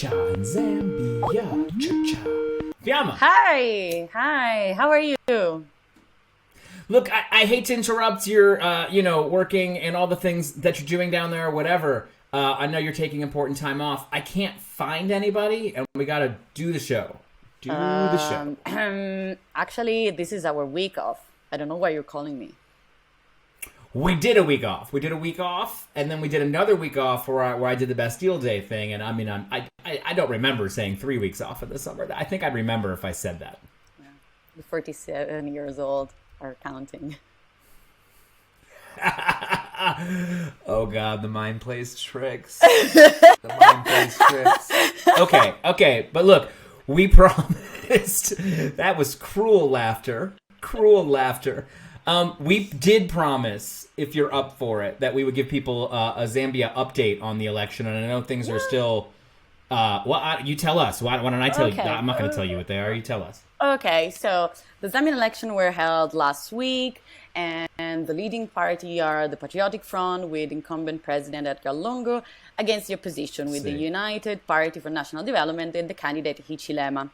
in Zambia. Cha-cha. Fiamma. Hi. How are you? Look, I hate to interrupt your, working and all the things that you're doing down there or whatever. I know you're taking important time off. I can't find anybody, and we got to do the show. Actually, this is our week off. I don't know why you're calling me. We did a week off. And then we did another week off where I did the Bastille Day thing. And I mean, I don't remember saying 3 weeks off in the summer. I think I'd remember if I said that. Yeah. The 47 years old are counting. Oh God, the mind plays tricks. Okay. But look, we promised. That was cruel laughter. We did promise, if you're up for it, that we would give people a Zambia update on the election. And I know things are still... you tell us. Why don't I tell you? I'm not going to tell you what they are. You tell us. Okay, so the Zambian election were held last week, and the leading party are the Patriotic Front with incumbent President Edgar Lungu against the opposition with the United Party for National Development and the candidate Hichilema.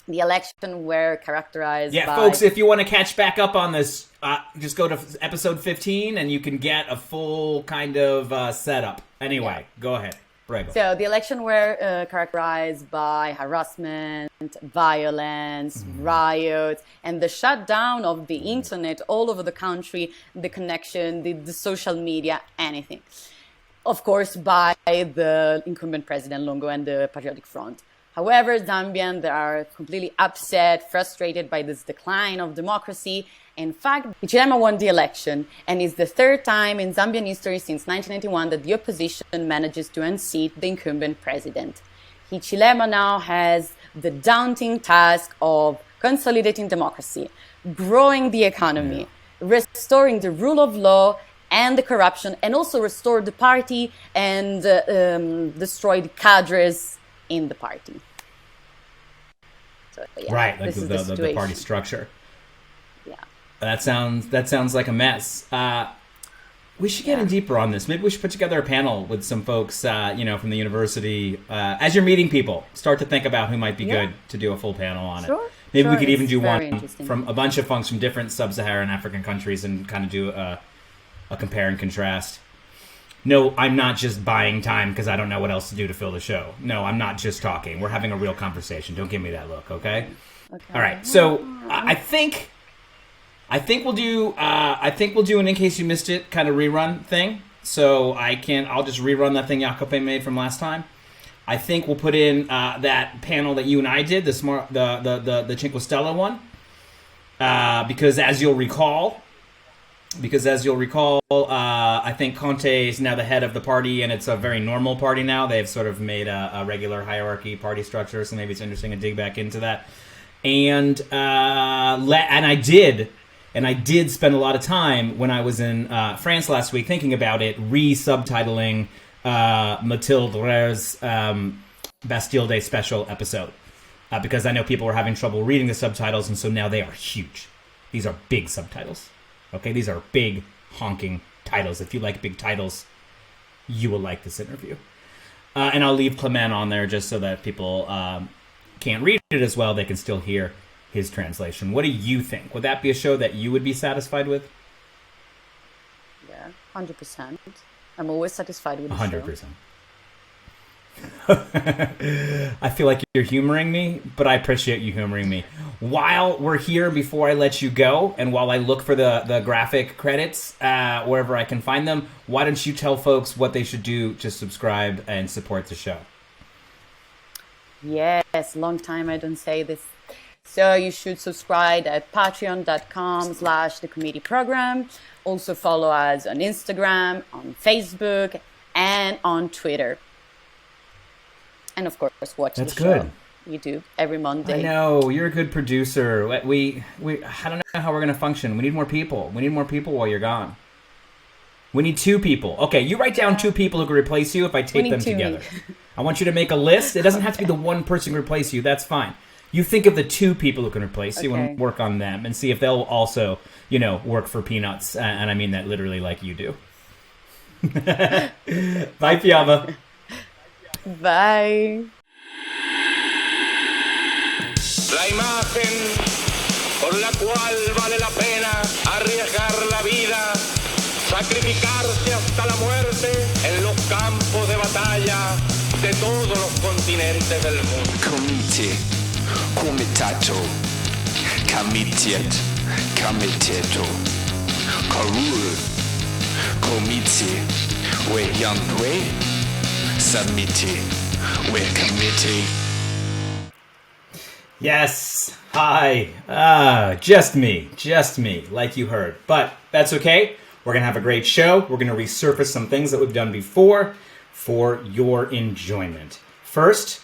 The election were characterized by... folks, if you want to catch back up on this, just go to episode 15 and you can get a full kind of setup. Anyway, Go ahead. Prego. So the election were characterized by harassment, violence, riots, and the shutdown of the internet all over the country, the connection, the social media, anything. Of course, by the incumbent President Lungu and the Patriotic Front. However, Zambians are completely upset, frustrated by this decline of democracy. In fact, Hichilema won the election, and it's the third time in Zambian history since 1991 that the opposition manages to unseat the incumbent president. Hichilema now has the daunting task of consolidating democracy, growing the economy, restoring the rule of law and the corruption, and also restore the party and destroy the cadres in the party. So, right, like the party structure. Yeah. That sounds like a mess. We should get in deeper on this. Maybe we should put together a panel with some folks, from the university. As you're meeting people, start to think about who might be good to do a full panel on it. Maybe we could even do one from a bunch of folks from different sub-Saharan African countries and kind of do a compare and contrast. No, I'm not just buying time because I don't know what else to do to fill the show. No, I'm not just talking. We're having a real conversation. Don't give me that look, okay? All right. So I think we'll do an in case you missed it kind of rerun thing. So I'll just rerun that thing Jacopo made from last time. I think we'll put in that panel that you and I did, the Cinque Stelle one, because as you'll recall, I think Conte is now the head of the party, and it's a very normal party now. They've sort of made a regular hierarchy party structure, so maybe it's interesting to dig back into that. And I did spend a lot of time when I was in France last week thinking about it, re-subtitling Mathilde Larrere's Bastille Day special episode, because I know people were having trouble reading the subtitles, and so now they are huge. These are big subtitles. Okay, these are big, honking titles. If you like big titles, you will like this interview. And I'll leave Clement on there just so that people can't read it as well. They can still hear his translation. What do you think? Would that be a show that you would be satisfied with? Yeah, 100%. I'm always satisfied with the 100%. Show. I feel like you're humoring me, but I appreciate you humoring me. While we're here, before I let you go, and while I look for the graphic credits wherever I can find them, why don't you tell folks what they should do to subscribe and support the show? Yes, long time I don't say this. So you should subscribe at patreon.com/the committee program. Also follow us on Instagram, on Facebook, and on Twitter. And of course, watch the show. YouTube every Monday. I know you're a good producer. We I don't know how we're gonna function. We need more people. We need more people while you're gone. We need 2 people. Okay, you write down 2 people who can replace you if I tape them together. I want you to make a list. It doesn't have to be the one person who can replace you. That's fine. You think of the 2 people who can replace you and work on them and see if they'll also, work for peanuts. And I mean that literally like you do. Bye, Fiamma. Bye. imagen por la cual vale la pena arriesgar la vida, sacrificarse hasta la muerte en los campos de batalla de todos los continentes del mundo. Comite, comitato, comitiet, comiteto, corul, comite, we young way, submiti, we committee. Yes. Hi. Just me, like you heard. But that's okay. We're going to have a great show. We're going to resurface some things that we've done before for your enjoyment. First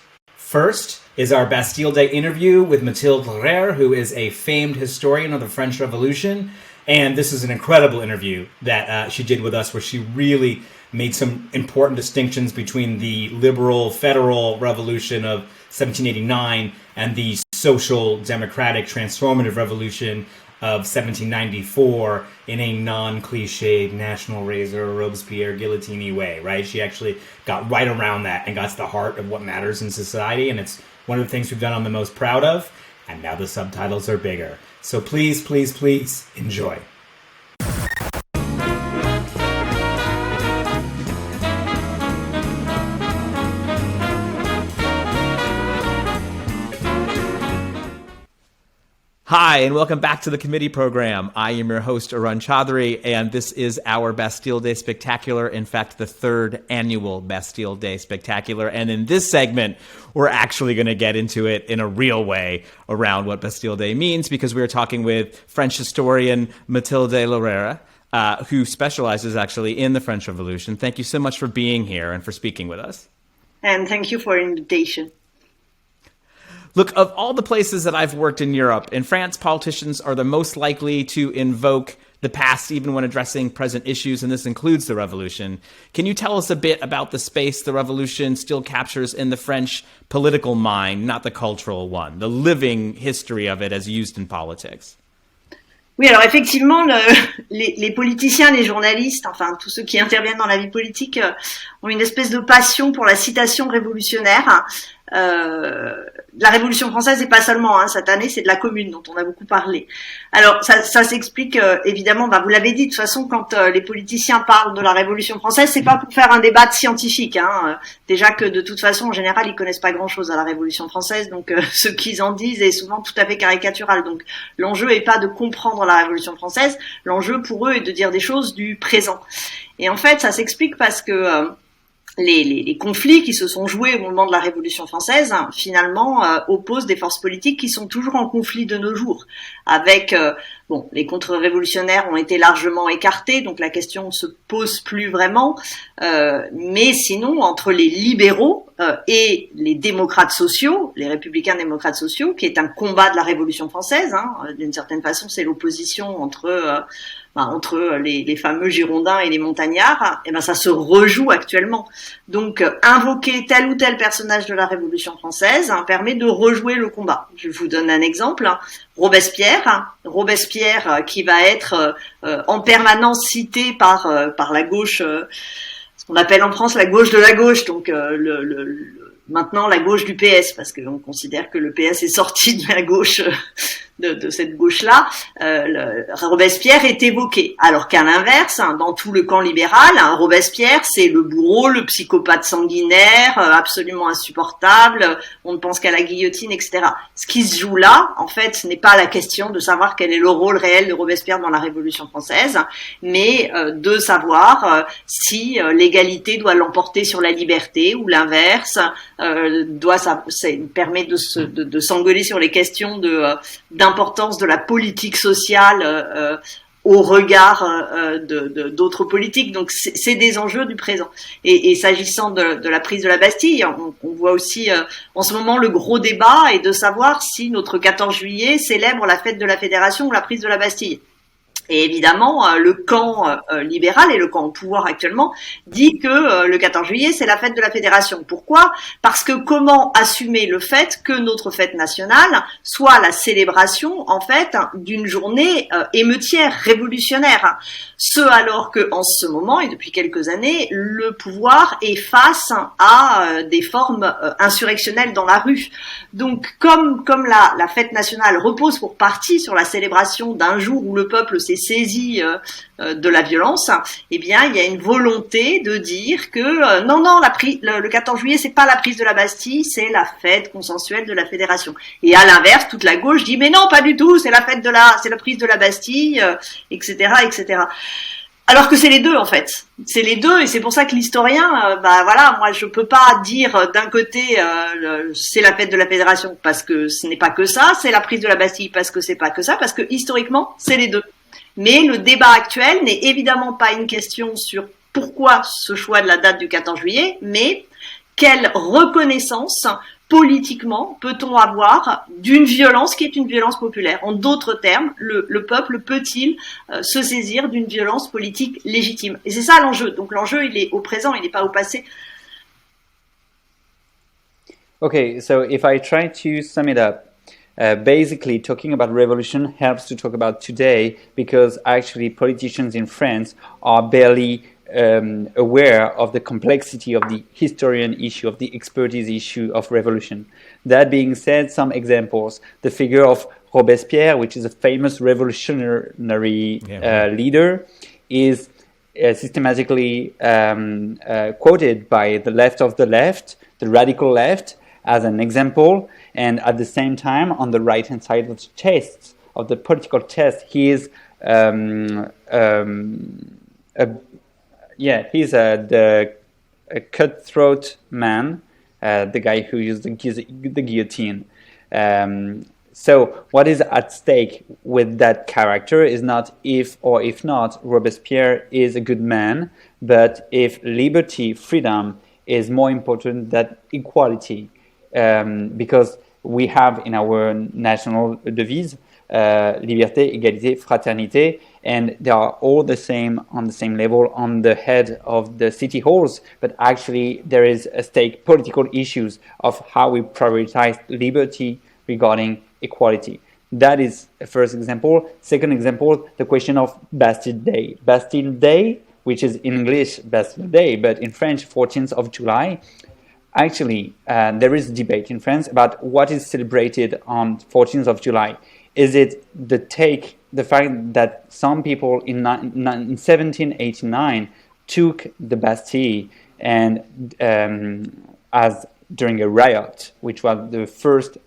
is our Bastille Day interview with Mathilde Larrere, who is a famed historian of the French Revolution. And this is an incredible interview that she did with us, where she really made some important distinctions between the liberal federal revolution of 1789 and the social democratic transformative revolution of 1794 in a non-cliched national razor, Robespierre, guillotine way, right? She actually got right around that and got to the heart of what matters in society, and it's one of the things we've done I'm the most proud of, and now the subtitles are bigger. So please, please, please enjoy. Hi, and welcome back to the committee program. I am your host, Arun Chaudhary, and this is our Bastille Day Spectacular. In fact, the third annual Bastille Day Spectacular. And in this segment, we're actually going to get into it in a real way around what Bastille Day means, because we are talking with French historian Mathilde Larrere, who specializes actually in the French Revolution. Thank you so much for being here and for speaking with us. And thank you for the invitation. Look, of all the places that I've worked in Europe, in France, politicians are the most likely to invoke the past even when addressing present issues, and this includes the revolution. Can you tell us a bit about the space the revolution still captures in the French political mind, not the cultural one, the living history of it as used in politics? Oui, alors effectivement, les politiciens, les journalistes, enfin tous ceux qui interviennent dans la vie politique ont une espèce de passion pour la citation révolutionnaire. La Révolution française, et pas seulement, cette année, c'est de la Commune dont on a beaucoup parlé. Alors, ça s'explique évidemment, vous l'avez dit, de toute façon, quand les politiciens parlent de la Révolution française, c'est pas pour faire un débat scientifique. Déjà que de toute façon, en général, ils connaissent pas grand-chose à la Révolution française, donc ce qu'ils en disent est souvent tout à fait caricatural. Donc, l'enjeu est pas de comprendre la Révolution française, l'enjeu pour eux est de dire des choses du présent. Et en fait, ça s'explique parce que les conflits qui se sont joués au moment de la Révolution française, finalement, opposent des forces politiques qui sont toujours en conflit de nos jours. Avec, les contre-révolutionnaires ont été largement écartés, donc la question ne se pose plus vraiment. Mais sinon, entre les libéraux et les démocrates sociaux, les républicains démocrates sociaux, qui est un combat de la Révolution française, d'une certaine façon, c'est l'opposition entre les fameux Girondins et les Montagnards, et ça se rejoue actuellement. Donc, invoquer tel ou tel personnage de la Révolution française permet de rejouer le combat. Je vous donne un exemple. Robespierre qui va être en permanence cité par la gauche, ce qu'on appelle en France la gauche de la gauche, donc maintenant la gauche du PS, parce qu'on considère que le PS est sorti de la gauche, de cette gauche-là. Robespierre est évoqué, alors qu'à l'inverse, dans tout le camp libéral, Robespierre, c'est le bourreau, le psychopathe sanguinaire, absolument insupportable, on ne pense qu'à la guillotine, etc. Ce qui se joue là, en fait, ce n'est pas la question de savoir quel est le rôle réel de Robespierre dans la Révolution française, mais de savoir si l'égalité doit l'emporter sur la liberté ou l'inverse, permet de s'engueuler sur les questions d'importance de la politique sociale au regard d'autres politiques. Donc c'est des enjeux du présent. Et s'agissant de la prise de la Bastille, on voit aussi en ce moment le gros débat est de savoir si notre 14 juillet célèbre la fête de la Fédération ou la prise de la Bastille. Et évidemment, le camp libéral et le camp au pouvoir actuellement dit que le 14 juillet, c'est la fête de la fédération. Pourquoi ? Parce que comment assumer le fait que notre fête nationale soit la célébration, en fait, d'une journée émeutière, révolutionnaire. Ce alors que, en ce moment et depuis quelques années, le pouvoir est face à des formes insurrectionnelles dans la rue. Donc, comme la fête nationale repose pour partie sur la célébration d'un jour où le peuple s'est saisi de la violence, eh bien, il y a une volonté de dire que non, le 14 juillet, c'est pas la prise de la Bastille, c'est la fête consensuelle de la Fédération. Et à l'inverse, toute la gauche dit mais non, pas du tout, c'est la prise de la Bastille, etc., etc. Alors que c'est les deux en fait, c'est les deux et c'est pour ça que l'historien, moi je peux pas dire d'un côté c'est la fête de la fédération parce que ce n'est pas que ça, c'est la prise de la Bastille parce que c'est pas que ça, parce que historiquement c'est les deux. Mais le débat actuel n'est évidemment pas une question sur pourquoi ce choix de la date du 14 juillet, mais quelle reconnaissance politiquement peut-on avoir d'une violence qui est une violence populaire. En d'autres termes, le peuple peut-il se saisir d'une violence politique légitime. Et c'est ça l'enjeu. Donc l'enjeu, il est au présent, il n'est pas au passé. Okay, so if I try to sum it up, basically talking about revolution helps to talk about today because actually politicians in France are barely aware of the complexity of the historian issue, of the expertise issue of revolution. That being said, some examples. The figure of Robespierre, which is a famous revolutionary leader, is systematically quoted by the left of the left, the radical left, as an example. And at the same time, on the right-hand side of the chest, of the political chest, he is he's a cutthroat man, the guy who used the guillotine. So what is at stake with that character is not if or if not Robespierre is a good man, but if liberty, freedom is more important than equality. Because we have in our national devise liberté, égalité, fraternité, and they are all the same on the same level on the head of the city halls, but actually there is a stake political issues of how we prioritize liberty regarding equality. That is a first example. Second example, the question of Bastille Day. Bastille Day, which is in English Bastille Day, but in French 14th of July. Actually, there is a debate in France about what is celebrated on 14th of July. Is it the fact that some people in 1789 took the Bastille and as during a riot, which was the first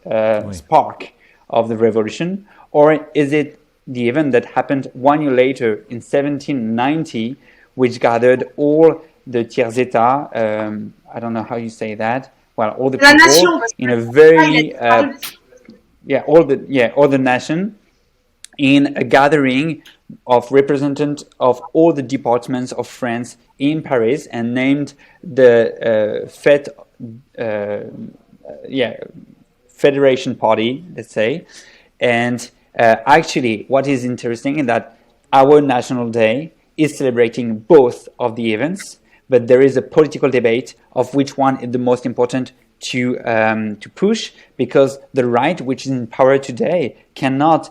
spark of the revolution, or is it the event that happened 1 year later in 1790, which gathered all the tiers état, I don't know how you say that, well, all the people in a very all the nation in a gathering of representatives of all the departments of France in Paris and named the Federation Party, let's say. And actually, what is interesting is that our National Day is celebrating both of the events, but there is a political debate of which one is the most important to push, because the right, which is in power today, cannot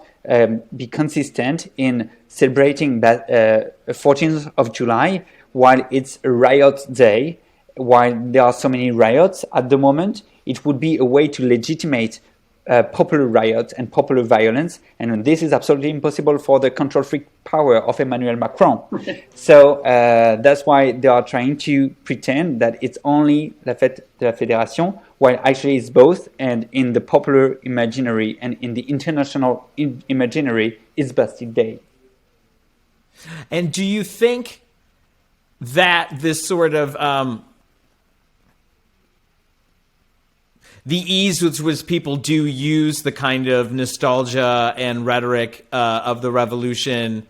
be consistent in celebrating that 14th of July while it's a riot day, while there are so many riots at the moment. It would be a way to legitimate popular riots and popular violence, and this is absolutely impossible for the control freak power of Emmanuel Macron. So that's why they are trying to pretend that it's only la fête de la Fédération, while actually it's both, and in the popular imaginary and in the international imaginary, it's Bastille Day. And do you think that this sort of the ease with which people do use the kind of nostalgia and rhetoric of the revolution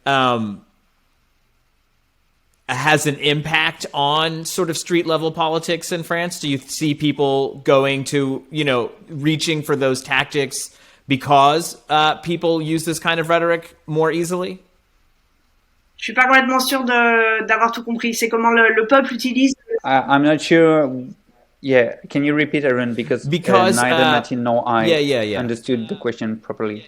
has an impact on sort of street level politics in France? Do you see people going to, reaching for those tactics because people use this kind of rhetoric more easily? Je suis pas complètement sûre d'avoir tout compris. C'est comment le peuple utilise. I'm not sure. Yeah, can you repeat, Arun? Because neither Mathilde nor I understood the question properly.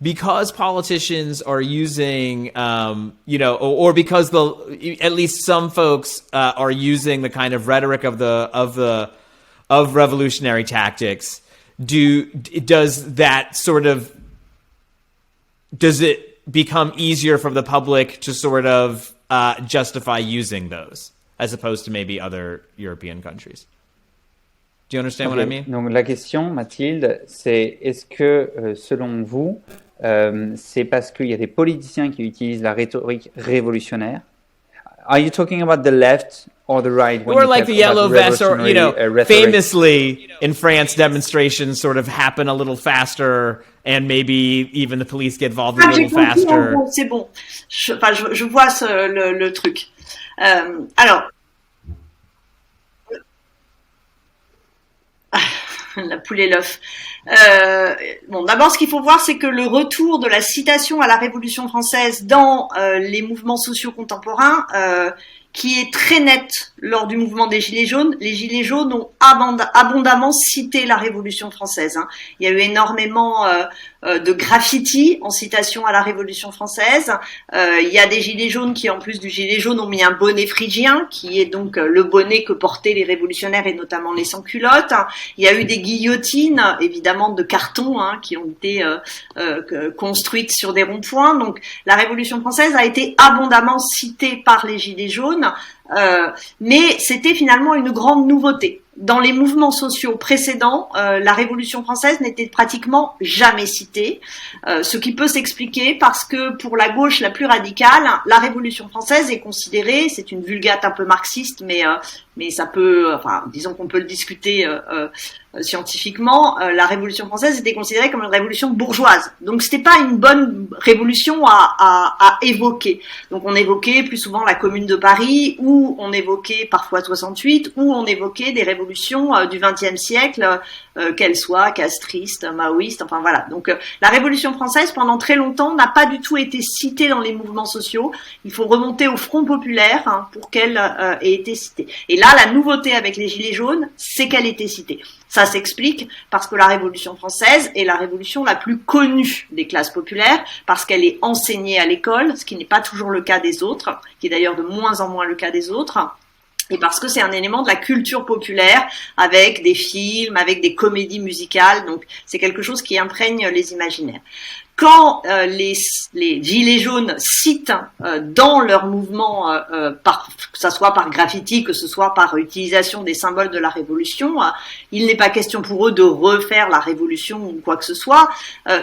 Because politicians are using, or because at least some folks are using the kind of rhetoric of revolutionary tactics. Does it become easier for the public to sort of justify using those as opposed to maybe other European countries? Do you understand what I mean? Donc la question, Mathilde, c'est est-ce que selon vous, c'est parce qu'il y a des politiciens qui utilisent la rhétorique révolutionnaire? Are you talking about the left or the right? Or like the yellow vest, or famously in France, demonstrations sort of happen a little faster, and maybe even the police get involved a little faster. C'est bon. Je vois le truc. Alors. La poule et l'œuf. D'abord, ce qu'il faut voir, c'est que le retour de la citation à la Révolution française dans les mouvements sociaux contemporains, qui est très net lors du mouvement des Gilets jaunes. Les Gilets jaunes ont abondamment cité la Révolution française. Il y a eu énormément de graffitis en citation à la Révolution française. Il y a des Gilets jaunes qui, en plus du gilet jaune, ont mis un bonnet phrygien, qui est donc le bonnet que portaient les révolutionnaires et notamment les sans-culottes. Il y a eu des guillotines, évidemment de carton, qui ont été construites sur des ronds-points. Donc la Révolution française a été abondamment citée par les Gilets jaunes. Mais c'était finalement une grande nouveauté. Dans les mouvements sociaux précédents, la Révolution française n'était pratiquement jamais citée, ce qui peut s'expliquer parce que pour la gauche la plus radicale, la Révolution française est considérée, c'est une vulgate un peu marxiste, mais ça peut, disons qu'on peut le discuter scientifiquement, la Révolution française était considérée comme une révolution bourgeoise. Donc c'était pas une bonne révolution à évoquer. Donc on évoquait plus souvent la Commune de Paris, ou on évoquait parfois 68, ou on évoquait des révolutions du XXe siècle, qu'elles soient castristes, maoïstes, enfin voilà. Donc la Révolution française pendant très longtemps n'a pas du tout été citée dans les mouvements sociaux. Il faut remonter au Front populaire pour qu'elle ait été citée. Et là, la nouveauté avec les Gilets jaunes, c'est qu'elle était citée. Ça s'explique parce que la Révolution française est la révolution la plus connue des classes populaires, parce qu'elle est enseignée à l'école, ce qui n'est pas toujours le cas des autres, qui est d'ailleurs de moins en moins le cas des autres. Et parce que c'est un élément de la culture populaire, avec des films, avec des comédies musicales, donc c'est quelque chose qui imprègne les imaginaires. Quand les Gilets jaunes citent dans leur mouvement, que ce soit par graffiti, que ce soit par utilisation des symboles de la Révolution, il n'est pas question pour eux de refaire la Révolution ou quoi que ce soit.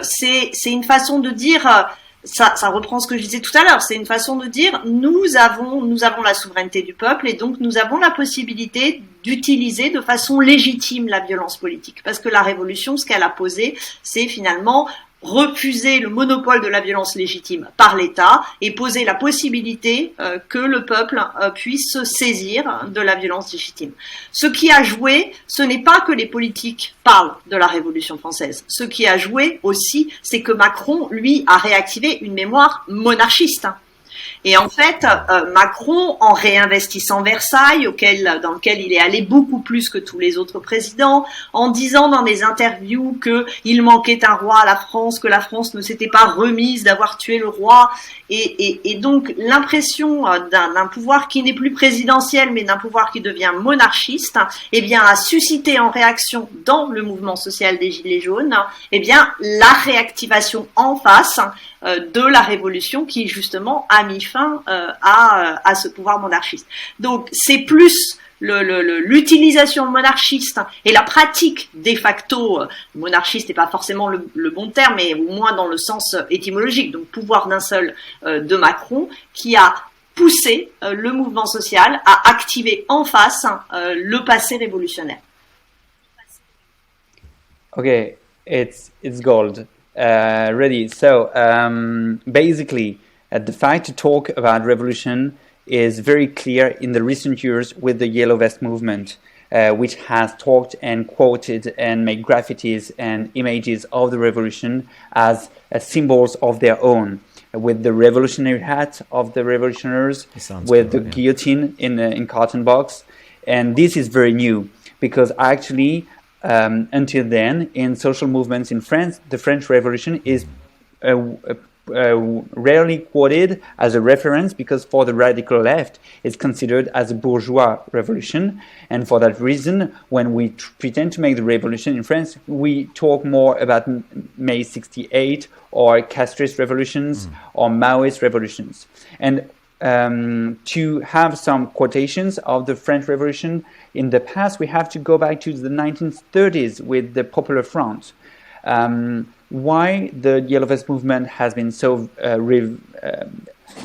C'est une façon de dire... Ça reprend ce que je disais tout à l'heure, c'est une façon de dire nous avons la souveraineté du peuple et donc nous avons la possibilité d'utiliser de façon légitime la violence politique. Parce que la révolution, ce qu'elle a posé, c'est finalement refuser le monopole de la violence légitime par l'État et poser la possibilité que le peuple puisse se saisir de la violence légitime. Ce qui a joué, ce n'est pas que les politiques parlent de la Révolution française. Ce qui a joué aussi, c'est que Macron, lui, a réactivé une mémoire monarchiste. Et en fait, Macron, en réinvestissant Versailles, dans lequel il est allé beaucoup plus que tous les autres présidents, en disant dans des interviews qu'il manquait un roi à la France, que la France ne s'était pas remise d'avoir tué le roi, et donc l'impression d'un pouvoir qui n'est plus présidentiel, mais d'un pouvoir qui devient monarchiste, eh bien, a suscité en réaction dans le mouvement social des Gilets jaunes, eh bien, la réactivation en face de la révolution qui justement a mis fin à ce pouvoir monarchiste. Donc c'est plus l'utilisation monarchiste et la pratique de facto monarchiste n'est pas forcément le bon terme, mais au moins dans le sens étymologique, donc pouvoir d'un seul de Macron, qui a poussé le mouvement social à activer en face le passé révolutionnaire. Okay, it's gold. Ready. So basically, the fact to talk about revolution is very clear in the recent years with the Yellow Vest movement, which has talked and quoted and made graffitis and images of the revolution as symbols of their own. with the revolutionary hat of the revolutionaries, with the guillotine in carton box. And this is very new because actually, until then, in social movements in France, the French Revolution is rarely quoted as a reference because for the radical left, it's considered as a bourgeois revolution. And for that reason, when we pretend to make the revolution in France, we talk more about May 68 or castrist revolutions or Maoist revolutions. And to have some quotations of the French Revolution in the past, we have to go back to the 1930s with the Popular Front. Why the Yellow Vest movement has been so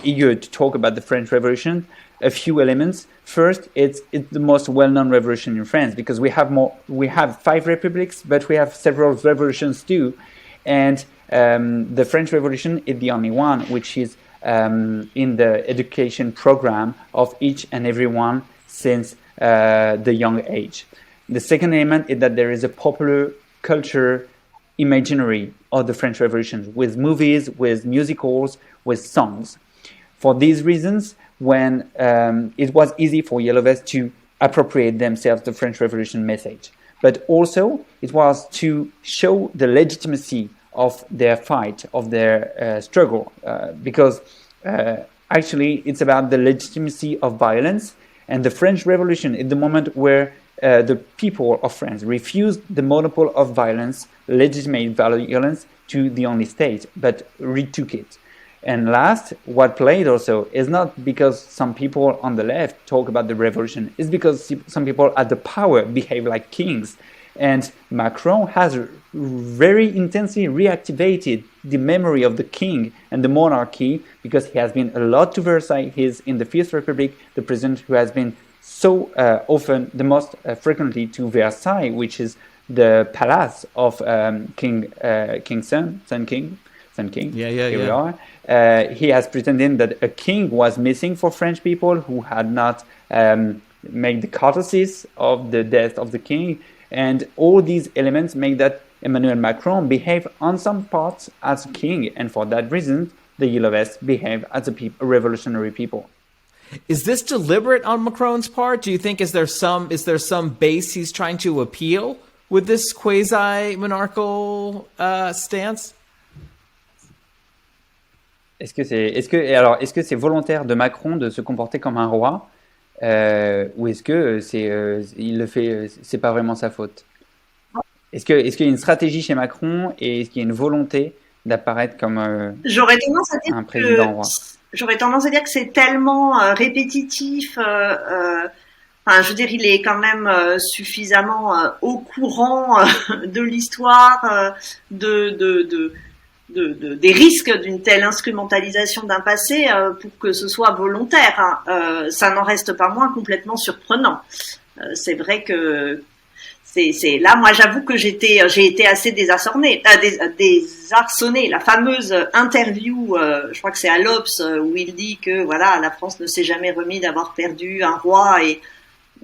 eager to talk about the French Revolution? A few elements. First, it's the most well-known revolution in France because we have 5 republics, but we have several revolutions too, and the French Revolution is the only one which is in the education program of each and every one since the young age. The second element is that there is a popular culture imaginary of the French Revolution with movies, with musicals, with songs. For these reasons, when it was easy for Yellow Vests to appropriate themselves the French Revolution message, but also it was to show the legitimacy of their fight, of their struggle, because actually it's about the legitimacy of violence, and the French Revolution is the moment where the people of France refused the monopoly of violence, legitimate violence, to the only state, but retook it. And last, what played also is not because some people on the left talk about the revolution, it's because some people at the power behave like kings. And Macron has very intensely reactivated the memory of the king and the monarchy because he has been a lot to Versailles. He's in the Fifth Republic, the president who has been so often, the most frequently to Versailles, which is the palace of King Sun King. Here we are. He has pretended that a king was missing for French people who had not made the courtesies of the death of the king. And all these elements make that Emmanuel Macron behave on some parts as a king. And for that reason, the Yellow Vests behave as a revolutionary people. Is this deliberate on Macron's part? Do you think is there some base he's trying to appeal with this quasi-monarchical stance? Est-ce que c'est volontaire de Macron de se comporter comme un roi, ou est-ce que il le fait, c'est pas vraiment sa faute? Est-ce qu'il y a une stratégie chez Macron et est-ce qu'il y a une volonté d'apparaître comme un président roi? J'aurais tendance à dire que c'est tellement répétitif. Enfin, je veux dire, il est quand même suffisamment au courant de l'histoire, des risques d'une telle instrumentalisation d'un passé pour que ce soit volontaire. Ça n'en reste pas moins complètement surprenant. C'est vrai que c'est là, moi, j'avoue que j'ai été assez désarçonnée. La fameuse interview, je crois que c'est à l'Obs, où il dit que voilà, la France ne s'est jamais remis d'avoir perdu un roi et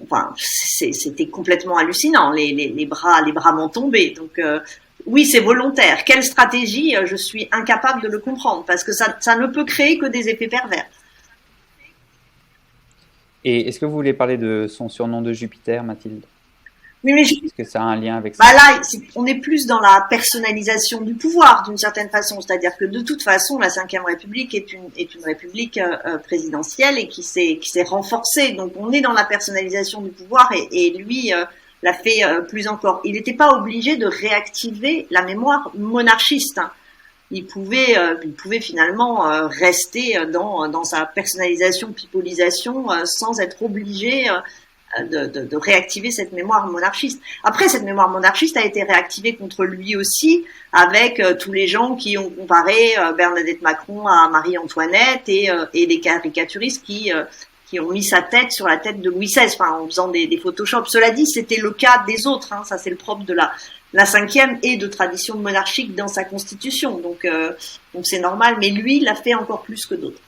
enfin, c'était complètement hallucinant. Les bras m'ont tombé. Donc oui, c'est volontaire. Quelle stratégie? Je suis incapable de le comprendre parce que ça ne peut créer que des effets pervers. Et est-ce que vous voulez parler de son surnom de Jupiter, Mathilde? Oui, mais est-ce que ça a un lien avec ça? Là, on est plus dans la personnalisation du pouvoir, d'une certaine façon. C'est-à-dire que de toute façon, la Ve République est une république présidentielle et qui s'est renforcée. Donc, on est dans la personnalisation du pouvoir et lui l'a fait plus encore. Il n'était pas obligé de réactiver la mémoire monarchiste. Il pouvait finalement rester dans sa personnalisation, pipolisation, sans être obligé de réactiver cette mémoire monarchiste. Après, cette mémoire monarchiste a été réactivée contre lui aussi, avec tous les gens qui ont comparé Bernadette Macron à Marie-Antoinette et les caricaturistes qui ont mis sa tête sur la tête de Louis XVI, enfin, en faisant des Photoshop. Cela dit, c'était le cas des autres. Ça, c'est le propre de la Ve et de tradition monarchique dans sa constitution. Donc c'est normal, mais lui, il l'a fait encore plus que d'autres.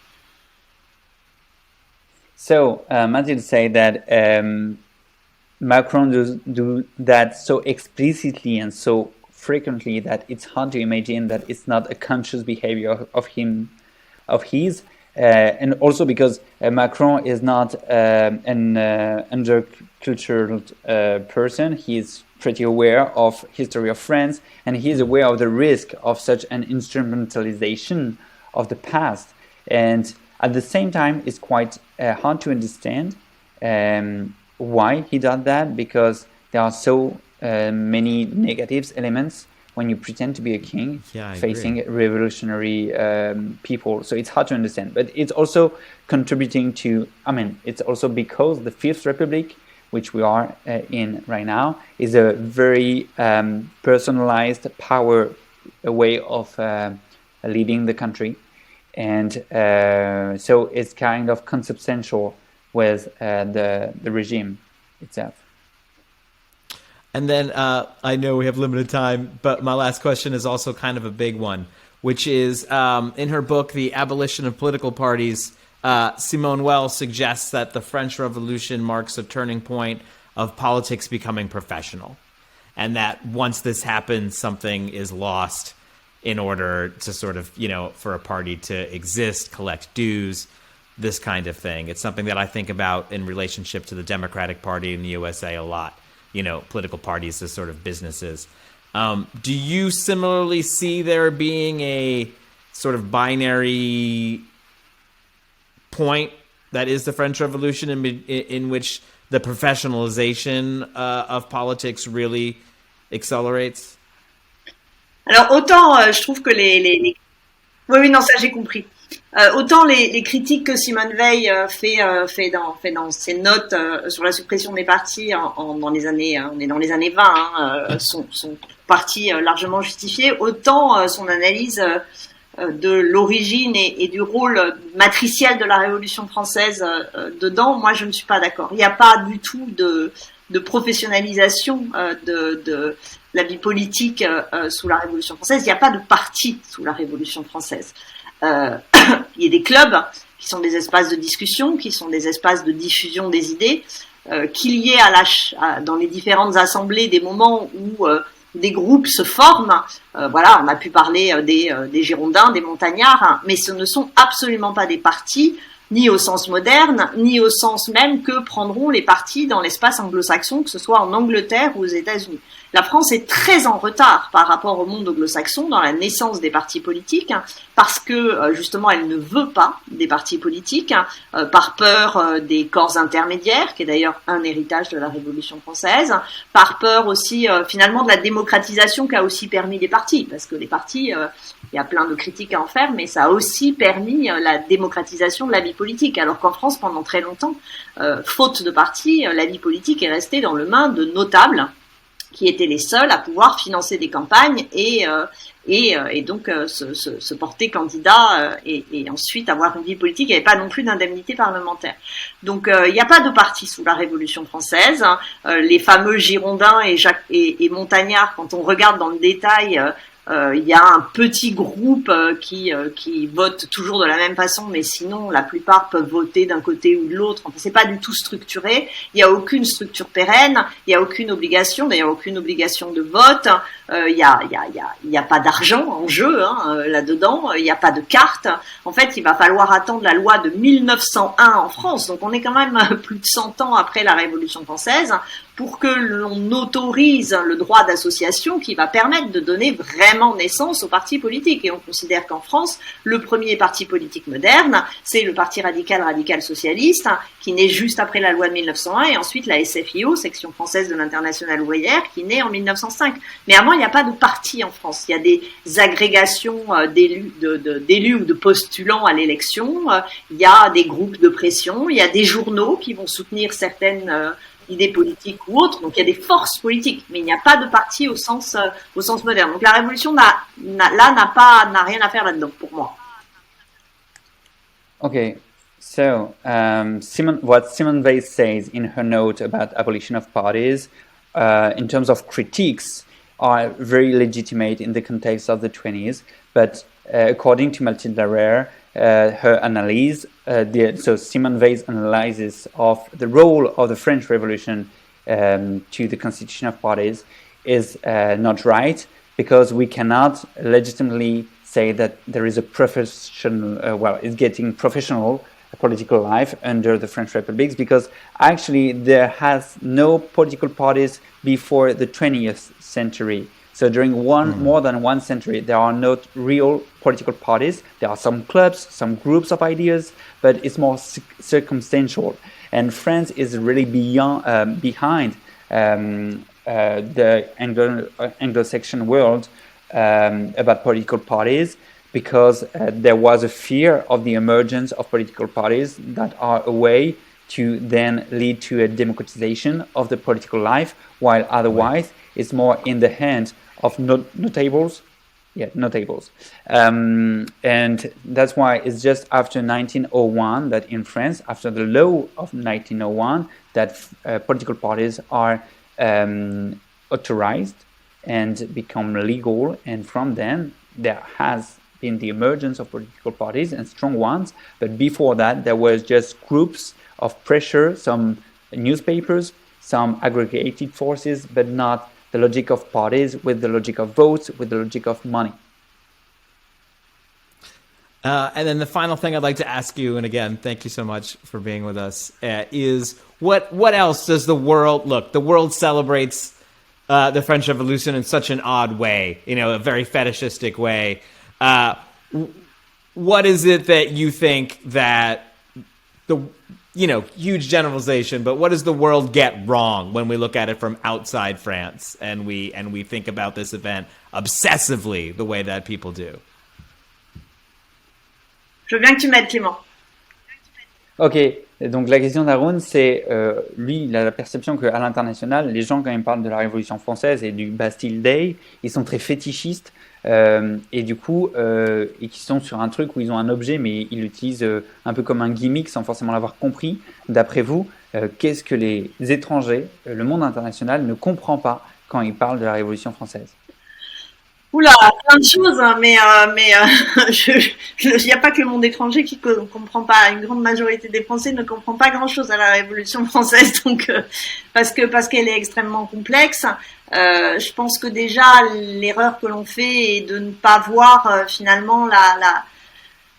So, Mathilde said that Macron do that so explicitly and so frequently that it's hard to imagine that it's not a conscious behavior of him. of his, and also because Macron is not an undercultured person. He's pretty aware of history of France, and he's aware of the risk of such an instrumentalization of the past. And at the same time, it's quite hard to understand why he did that, because there are so many negative elements when you pretend to be a king facing revolutionary people. So it's hard to understand. But it's also contributing to, it's also because the Fifth Republic, which we are in right now, is a very personalized power way of leading the country. And so it's kind of consubstantial with the regime itself. And then I know we have limited time, but my last question is also kind of a big one, which is in her book, The Abolition of Political Parties, Simone Weil suggests that the French Revolution marks a turning point of politics becoming professional, and that once this happens, something is lost in order to sort of, for a party to exist, collect dues, this kind of thing. It's something that I think about in relationship to the Democratic Party in the USA a lot. Political parties as sort of businesses. Do you similarly see there being a sort of binary point that is the French Revolution in which the professionalization of politics really accelerates? Alors autant je trouve que les... Oui, non, ça j'ai compris. Autant les critiques que Simone Weil fait dans ses notes sur la suppression des partis dans les années, on est dans les années 20, sont parties largement justifiées, autant son analyse de l'origine et du rôle matriciel de la Révolution française dedans, moi je ne suis pas d'accord. Il n'y a pas du tout de professionnalisation de la vie politique sous la Révolution française. Il n'y a pas de parti sous la Révolution française. Il y a des clubs qui sont des espaces de discussion, qui sont des espaces de diffusion des idées, qu'il y ait dans les différentes assemblées des moments où des groupes se forment. Voilà, on a pu parler des Girondins, des Montagnards, hein, mais ce ne sont absolument pas des partis, ni au sens moderne, ni au sens même que prendront les partis dans l'espace anglo-saxon, que ce soit en Angleterre ou aux États-Unis. La France est très en retard par rapport au monde anglo-saxon dans la naissance des partis politiques, parce que justement elle ne veut pas des partis politiques, par peur des corps intermédiaires, qui est d'ailleurs un héritage de la Révolution française, par peur aussi finalement de la démocratisation qu'a aussi permis les partis, parce que les partis, il y a plein de critiques à en faire, mais ça a aussi permis la démocratisation de la vie politique, alors qu'en France pendant très longtemps, faute de partis, la vie politique est restée dans le main de notables, qui étaient les seuls à pouvoir financer des campagnes et donc se porter candidat et ensuite avoir une vie politique. Il n'y avait pas non plus d'indemnité parlementaire. Donc il n'y a pas de parti sous la Révolution française. Les fameux Girondins et Montagnards, quand on regarde dans le détail, il y a un petit groupe qui vote toujours de la même façon, mais sinon la plupart peuvent voter d'un côté ou de l'autre. Enfin, c'est pas du tout structuré. Il y a aucune structure pérenne. Il y a aucune obligation. D'ailleurs, aucune obligation de vote. Il y a pas d'argent en jeu là-dedans. Il n'y a pas de carte. En fait, il va falloir attendre la loi de 1901 en France. Donc, on est quand même plus de 100 ans après la Révolution française pour que l'on autorise le droit d'association qui va permettre de donner vraiment naissance aux partis politiques. Et on considère qu'en France, le premier parti politique moderne, c'est le Parti radical socialiste, qui naît juste après la loi de 1901, et ensuite la SFIO, section française de l'Internationale ouvrière, qui naît en 1905. Mais avant, il n'y a pas de parti en France. Il y a des agrégations d'élus ou de postulants à l'élection. Il y a des groupes de pression. Il y a des journaux qui vont soutenir certaines idées politiques ou autres. Donc il y a des forces politiques, mais il n'y a pas de parti au sens moderne. Donc la Révolution n'a rien à faire là-dedans pour moi. Okay, so what Simone Weil says in her note about abolition of parties, in terms of critiques, are very legitimate in the context of the 20s, but according to Mathilde Larrere, her analyse, so Simone Weil's analysis of the role of the French Revolution to the constitution of parties is not right, because we cannot legitimately say that there is a professional, it's getting professional political life under the French Republic, because actually there has no political parties before the 20th century. So during more than one century, there are not real political parties. There are some clubs, some groups of ideas, but it's more circumstantial. And France is really behind the Anglo-Saxon world about political parties, because there was a fear of the emergence of political parties that are a way to then lead to a democratization of the political life, while otherwise it's more in the hands of notables. And that's why it's just after 1901 that in France, after the law of 1901, that political parties are authorized and become legal. And from then, there has been the emergence of political parties, and strong ones. But before that, there was just groups of pressure, some newspapers, some aggregated forces, but not the logic of parties with the logic of votes, with the logic of money. And then the final thing I'd like to ask you, and again, thank you so much for being with us, is what else does the world look? The world celebrates the French Revolution in such an odd way, a very fetishistic way. What is it that you think that huge generalization, but what does the world get wrong when we look at it from outside France and we think about this event obsessively the way that people do? Je veux bien que tu m'aides, Clément. Ok, donc la question d'Arun, c'est lui, il a la perception qu'à l'international, les gens, quand ils parlent de la Révolution française et du Bastille Day, ils sont très fétichistes et du coup, et qui sont sur un truc où ils ont un objet, mais ils l'utilisent un peu comme un gimmick sans forcément l'avoir compris. D'après vous, qu'est-ce que les étrangers, le monde international, ne comprend pas quand ils parlent de la Révolution française? Oula, plein de choses, hein, mais il n'y a pas que le monde étranger qui comprend pas. Une grande majorité des Français ne comprend pas grand-chose à la Révolution française, donc parce qu'elle est extrêmement complexe. Je pense que déjà l'erreur que l'on fait est de ne pas voir finalement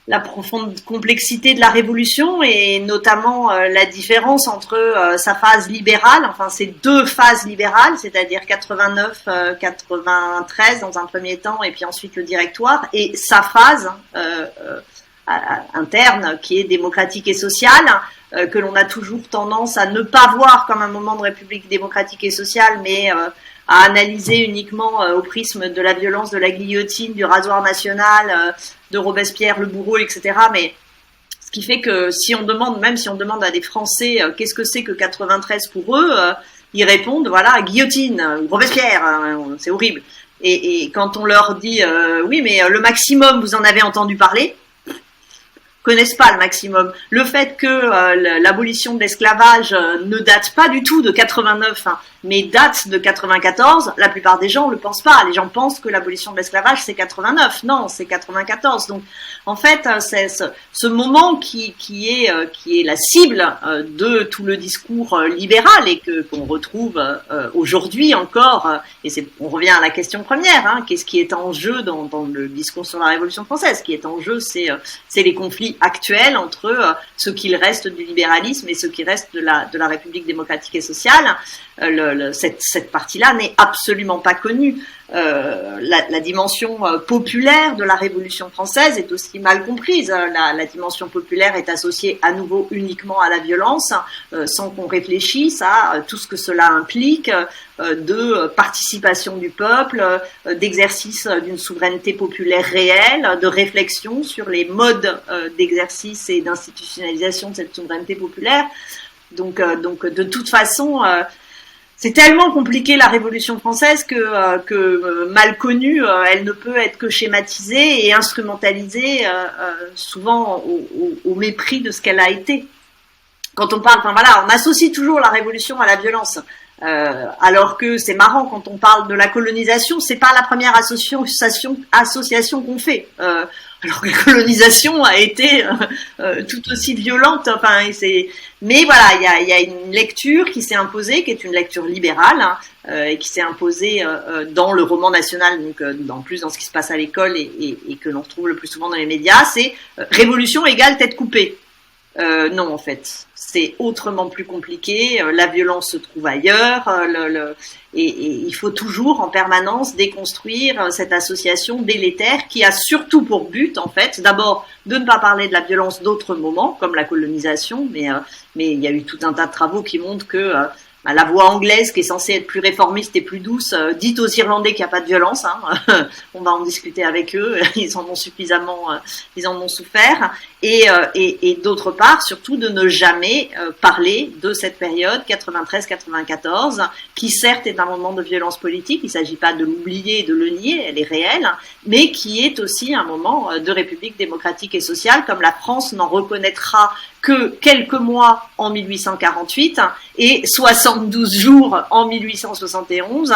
la profonde complexité de la Révolution, et notamment la différence entre sa phase libérale, enfin ces deux phases libérales, c'est-à-dire 89-93 dans un premier temps, et puis ensuite le Directoire, et sa phase interne qui est démocratique et sociale, que l'on a toujours tendance à ne pas voir comme un moment de République démocratique et sociale, mais à analyser uniquement au prisme de la violence, de la guillotine, du rasoir national, de Robespierre, le bourreau, etc. Mais ce qui fait que même si on demande à des Français qu'est-ce que c'est que 93 pour eux, ils répondent, voilà, guillotine, Robespierre, c'est horrible. Et quand on leur dit, oui, mais le maximum, vous en avez entendu parler, connaissent pas le maximum. Le fait que l'abolition de l'esclavage ne date pas du tout de 89, hein, mais date de 94, la plupart des gens le pensent pas. Les gens pensent que l'abolition de l'esclavage c'est 89. Non, c'est 94. Donc en fait, c'est ce moment qui est la cible de tout le discours libéral et qu'on retrouve aujourd'hui encore. Et on revient à la question première, hein, qu'est-ce qui est en jeu dans le discours sur la Révolution française? Ce qui est en jeu, c'est les conflits actuels entre ce qu'il reste du libéralisme et ce qui reste de la République démocratique et sociale. Cette partie-là n'est absolument pas connue. La dimension populaire de la Révolution française est aussi mal comprise. La dimension populaire est associée à nouveau uniquement à la violence, sans qu'on réfléchisse à tout ce que cela implique de participation du peuple, d'exercice d'une souveraineté populaire réelle, de réflexion sur les modes d'exercice et d'institutionnalisation de cette souveraineté populaire. Donc de toute façon, c'est tellement compliqué la Révolution française que mal connue, elle ne peut être que schématisée et instrumentalisée, souvent au mépris de ce qu'elle a été. Quand on parle, on associe toujours la Révolution à la violence, alors que c'est marrant, quand on parle de la colonisation, c'est pas la première association qu'on fait. alors que la colonisation a été tout aussi violente. Enfin, mais voilà, il y a une lecture qui s'est imposée, qui est une lecture libérale, et qui s'est imposée dans le roman national, donc en plus dans ce qui se passe à l'école et que l'on retrouve le plus souvent dans les médias, c'est révolution égale tête coupée. Non, en fait, c'est autrement plus compliqué. La violence se trouve ailleurs, et il faut toujours en permanence déconstruire cette association délétère qui a surtout pour but, en fait, d'abord de ne pas parler de la violence d'autres moments, comme la colonisation, mais il y a eu tout un tas de travaux qui montrent que la voix anglaise, qui est censée être plus réformiste et plus douce, dit aux Irlandais qu'il n'y a pas de violence. Hein. On va en discuter avec eux. Ils en ont suffisamment, ils en ont souffert. Et d'autre part, surtout de ne jamais parler de cette période 93-94, qui certes est un moment de violence politique. Il ne s'agit pas de l'oublier et de le nier, elle est réelle, mais qui est aussi un moment de république démocratique et sociale, comme la France n'en reconnaîtra que quelques mois en 1848 et 72 jours en 1871.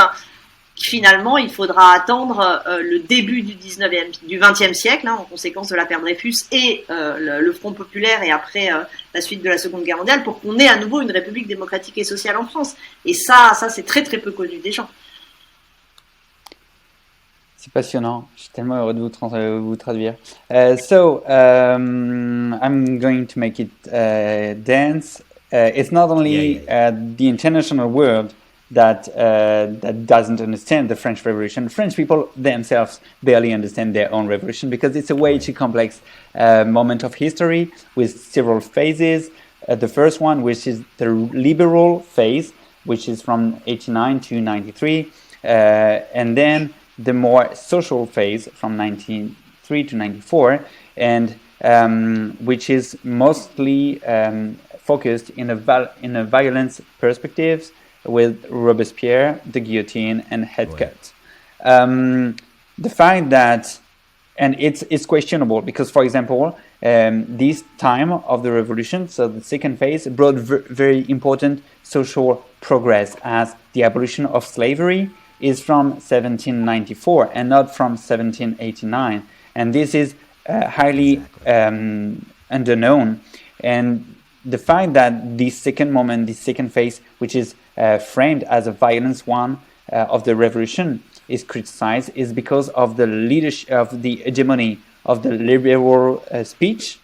Finalement, il faudra attendre le début du 20e siècle, en conséquence de l'affaire Dreyfus et le Front populaire et après la suite de la Seconde Guerre mondiale pour qu'on ait à nouveau une république démocratique et sociale en France. Et ça c'est très très peu connu des gens. C'est passionnant. Je suis tellement heureux de vous traduire. I'm going to make it dense. It's not only the international world that doesn't understand the French Revolution. French people themselves barely understand their own revolution because it's a way too complex moment of history with several phases. The first one, which is the liberal phase, which is from 89 to 93, and then the more social phase from 93 to 94, and which is mostly focused in a violence perspectives with Robespierre, the guillotine, and head cut. The fact that, and it's questionable because, for example, this time of the revolution, so the second phase, brought very important social progress as the abolition of slavery is from 1794 and not from 1789. And this is highly underknown. And the fact that this second moment, this second phase, which is framed as a violence one of the revolution, is criticized is because of the leadership, of the hegemony of the liberal speech.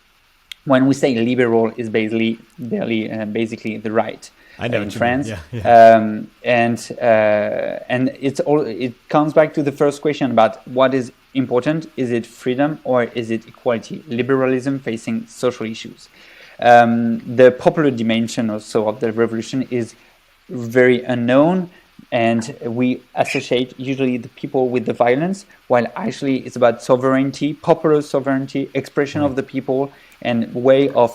When we say liberal, is basically the right. I know in France, yeah. And it comes back to the first question about what is important: is it freedom or is it equality? Liberalism facing social issues. The popular dimension also of the revolution is very unknown, and we associate usually the people with the violence, while actually it's about sovereignty, popular sovereignty, expression of the people, and way of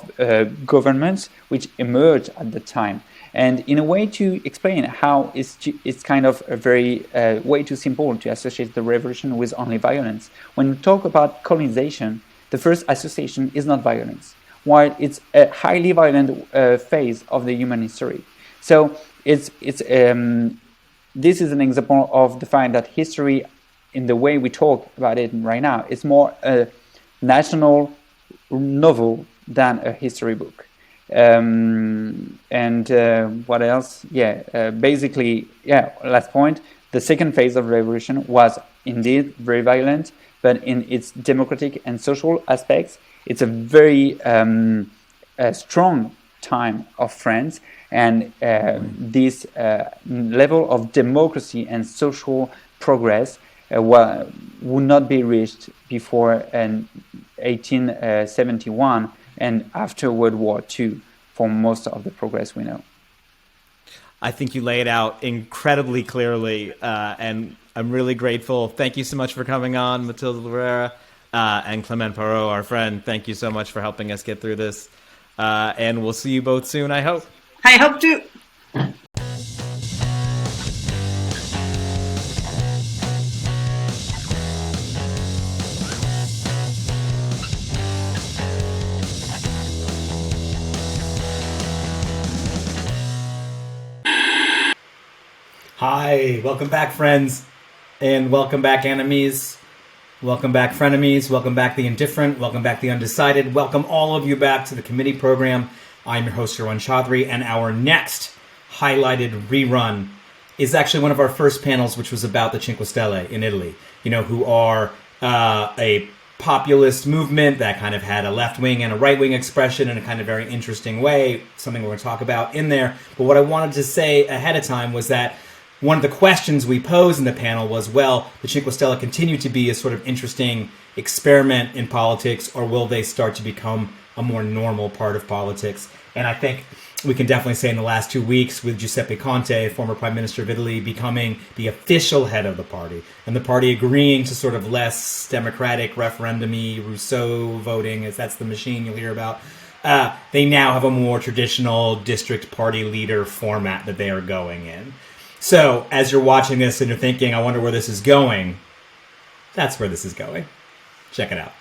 governments which emerged at the time. And in a way to explain how it's kind of a very way too simple to associate the revolution with only violence. When we talk about colonization, the first association is not violence, while it's a highly violent phase of the human history. So this is an example of the fact that history, in the way we talk about it right now, is more a national novel than a history book. What else? Basically, last point. The second phase of the revolution was indeed very violent, but in its democratic and social aspects, it's a very strong time of France, and this level of democracy and social progress would not be reached before 1871 and after World War II for most of the progress we know. I think you lay it out incredibly clearly, and I'm really grateful. Thank you so much for coming on, Mathilde Larrere, and Clement Pairot, our friend. Thank you so much for helping us get through this, and we'll see you both soon, I hope. I hope to. Hi, welcome back, friends, and welcome back, enemies. Welcome back, frenemies. Welcome back, the indifferent. Welcome back, the undecided. Welcome all of you back to the committee program. I'm your host, Arun Chaudhary, and our next highlighted rerun is actually one of our first panels, which was about the Cinque Stelle in Italy, who are a populist movement that kind of had a left-wing and a right-wing expression in a kind of very interesting way, something we're going to talk about in there. But what I wanted to say ahead of time was that one of the questions we posed in the panel was, well, the Cinque Stelle continue to be a sort of interesting experiment in politics, or will they start to become a more normal part of politics? And I think we can definitely say in the last 2 weeks, with Giuseppe Conte, former Prime Minister of Italy, becoming the official head of the party, and the party agreeing to sort of less democratic, referendum-y, Rousseau voting, as that's the machine you'll hear about, they now have a more traditional district party leader format that they are going in. So, as you're watching this and you're thinking, I wonder where this is going, that's where this is going. Check it out.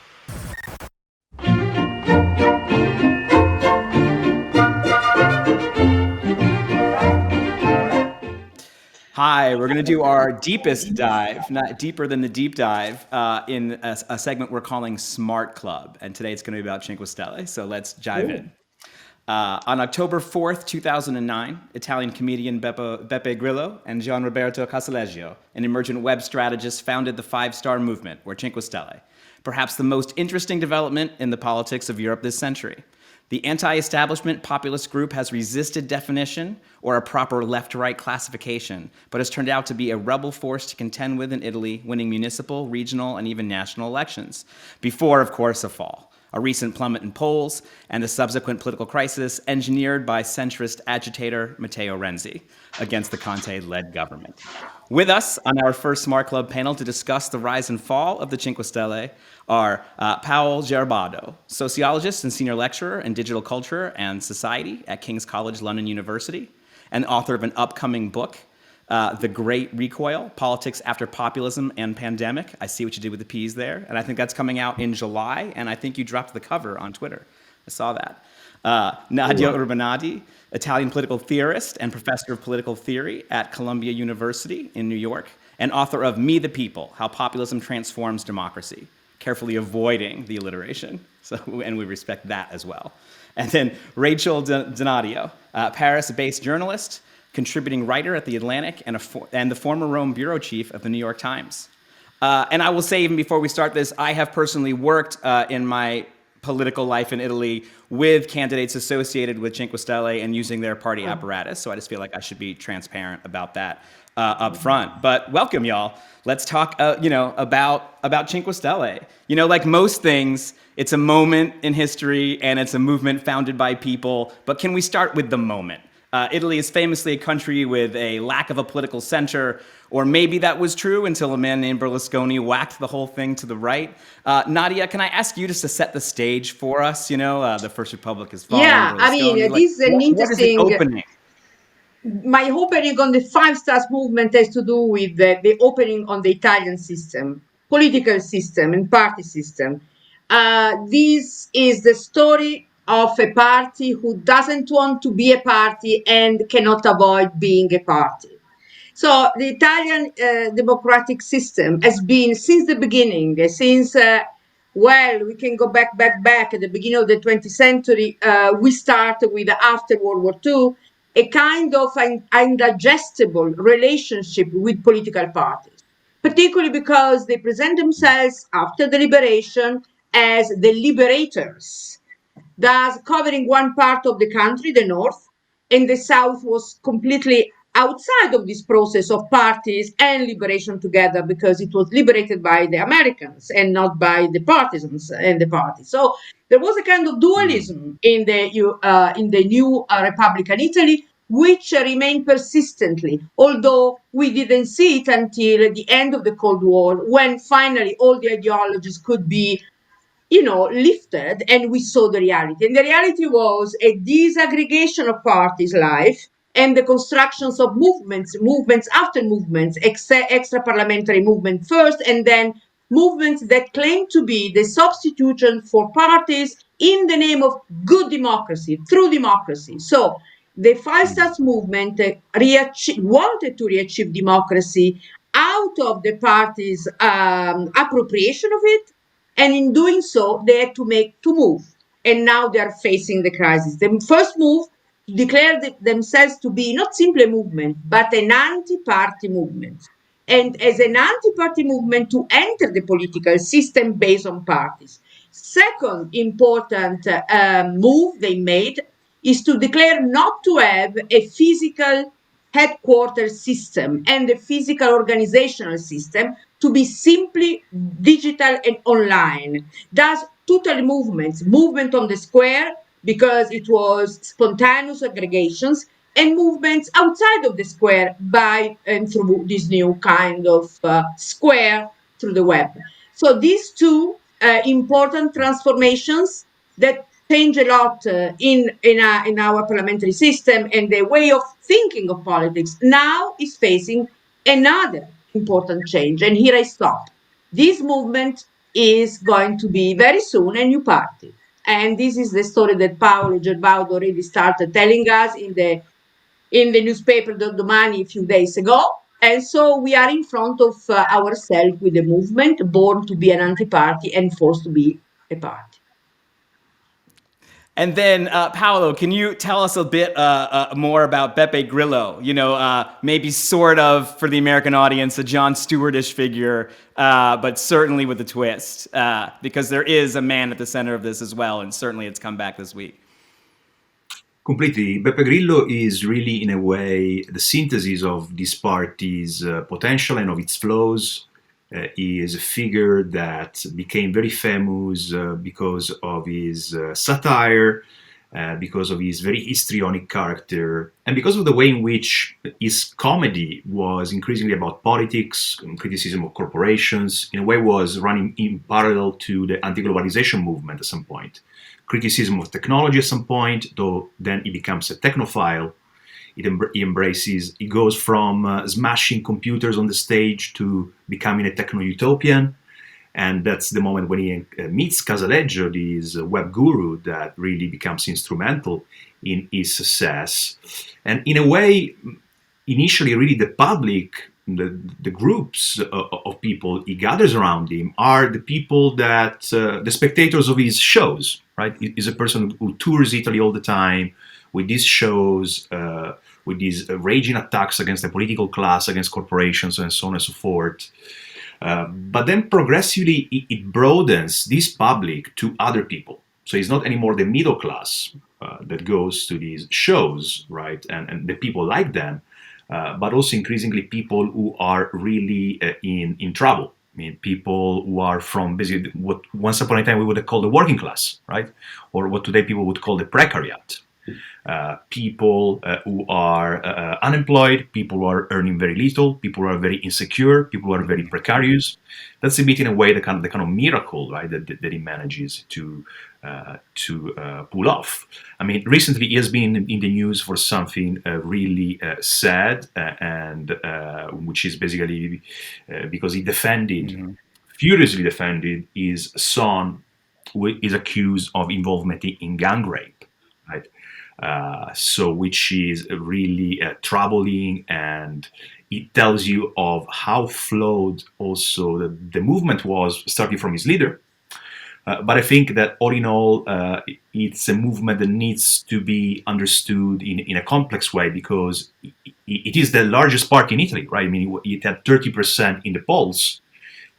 Hi, we're going to do our deepest dive, not deeper than the deep dive, in a segment we're calling Smart Club. And today it's going to be about Cinque Stelle, so let's dive in. On October 4th, 2009, Italian comedian Beppe Grillo and Gian Roberto Casaleggio, an emergent web strategist, founded the Five-Star Movement, or Cinque Stelle, perhaps the most interesting development in the politics of Europe this century. The anti-establishment populist group has resisted definition or a proper left-right classification, but has turned out to be a rebel force to contend with in Italy, winning municipal, regional, and even national elections, before, of course, a fall. A recent plummet in polls, and the subsequent political crisis engineered by centrist agitator Matteo Renzi against the Conte-led government. With us on our first Smart Club panel to discuss the rise and fall of the Cinque Stelle are Paolo Gerbaudo, sociologist and senior lecturer in digital culture and society at King's College London University, and author of an upcoming book, The Great Recoil, Politics After Populism and Pandemic. I see what you did with the P's there. And I think that's coming out in July. And I think you dropped the cover on Twitter. I saw that. Nadia Urbanati, Italian political theorist and professor of political theory at Columbia University in New York, and author of Me the People, How Populism Transforms Democracy, carefully avoiding the alliteration. And we respect that as well. And then Rachel Donadio, Paris-based journalist, contributing writer at The Atlantic, and the former Rome bureau chief of the New York Times. And I will say, even before we start this, I have personally worked in my political life in Italy with candidates associated with Cinque Stelle and using their party apparatus. So I just feel like I should be transparent about that up front. But welcome, y'all. Let's talk, about Cinque Stelle. Like most things, it's a moment in history and it's a movement founded by people. But can we start with the moment? Italy is famously a country with a lack of a political center, or maybe that was true until a man named Berlusconi whacked the whole thing to the right. Nadia, can I ask you just to set the stage for us? The First Republic is falling. Yeah, I mean, this is an interesting... What is the opening? My opening on the Five Stars movement has to do with the opening on the Italian system, political system and party system. This is the story of a party who doesn't want to be a party and cannot avoid being a party. So the Italian democratic system has been, since the beginning, we can go back at the beginning of the 20th century, we start with, after World War II, a kind of an indigestible relationship with political parties, particularly because they present themselves after the liberation as the liberators, thus covering one part of the country, the north, and the south was completely outside of this process of parties and liberation together, because it was liberated by the Americans and not by the partisans and the party. So there was a kind of dualism in the new Republican Italy, which remained persistently, although we didn't see it until the end of the Cold War, when finally all the ideologies could be lifted, and we saw the reality. And the reality was a disaggregation of parties' life and the constructions of movements after movements, extra-parliamentary movement first, and then movements that claim to be the substitution for parties in the name of good democracy, true democracy. So the Five Stars movement wanted to re-achieve democracy out of the party's appropriation of it, and in doing so, they had to make two moves. And now they are facing the crisis. The first move, to declare themselves to be not simply a movement, but an anti-party movement. And as an anti-party movement to enter the political system based on parties. Second important move they made is to declare not to have a physical headquarters system and a physical organizational system, to be simply digital and online. Thus, total movement on the square, because it was spontaneous aggregations, and movements outside of the square by and through this new kind of square through the web. So these two important transformations that change a lot in our parliamentary system and the way of thinking of politics now is facing another important change. And here I stop. This movement is going to be very soon a new party. And this is the story that Paolo Gerbaudo already started telling us in the newspaper Domani a few days ago. And so we are in front of ourselves with a movement born to be an anti-party and forced to be a party. And then, Paolo, can you tell us a bit more about Beppe Grillo? You know, maybe sort of, for the American audience, a Jon Stewart-ish figure, but certainly with a twist, because there is a man at the center of this as well, and certainly it's come back this week. Completely. Beppe Grillo is really, in a way, the synthesis of this party's potential and of its flaws. He is a figure that became very famous because of his satire, because of his very histrionic character, and because of the way in which his comedy was increasingly about politics and criticism of corporations. In a way, was running in parallel to the anti-globalization movement at some point. Criticism of technology at some point, though then he becomes a technophile. He goes from smashing computers on the stage to becoming a techno-utopian. And that's the moment when he meets Casaleggio, this web guru that really becomes instrumental in his success. And in a way, initially, really the public, the groups of people he gathers around him are the people that, the spectators of his shows, right? He's a person who tours Italy all the time with these shows, with these raging attacks against the political class, against corporations, and so on and so forth. But then progressively, it broadens this public to other people. So it's not anymore the middle class that goes to these shows, right? And the people like them, but also increasingly people who are really in trouble. I mean, people who are from basically what once upon a time we would have called the working class, right? Or what today people would call the precariat. People who are unemployed, people who are earning very little, people who are very insecure, people who are very precarious. That's a bit, in a way, the kind of miracle, right, that he manages to pull off. I mean, recently he has been in the news for something really sad, and which is basically because he furiously defended his son, who is accused of involvement in gang rape, right? So which is really troubling, and it tells you of how flawed also the movement was, starting from his leader. But I think that all in all, it's a movement that needs to be understood in a complex way, because it is the largest party in Italy, right? I mean, it had 30% in the polls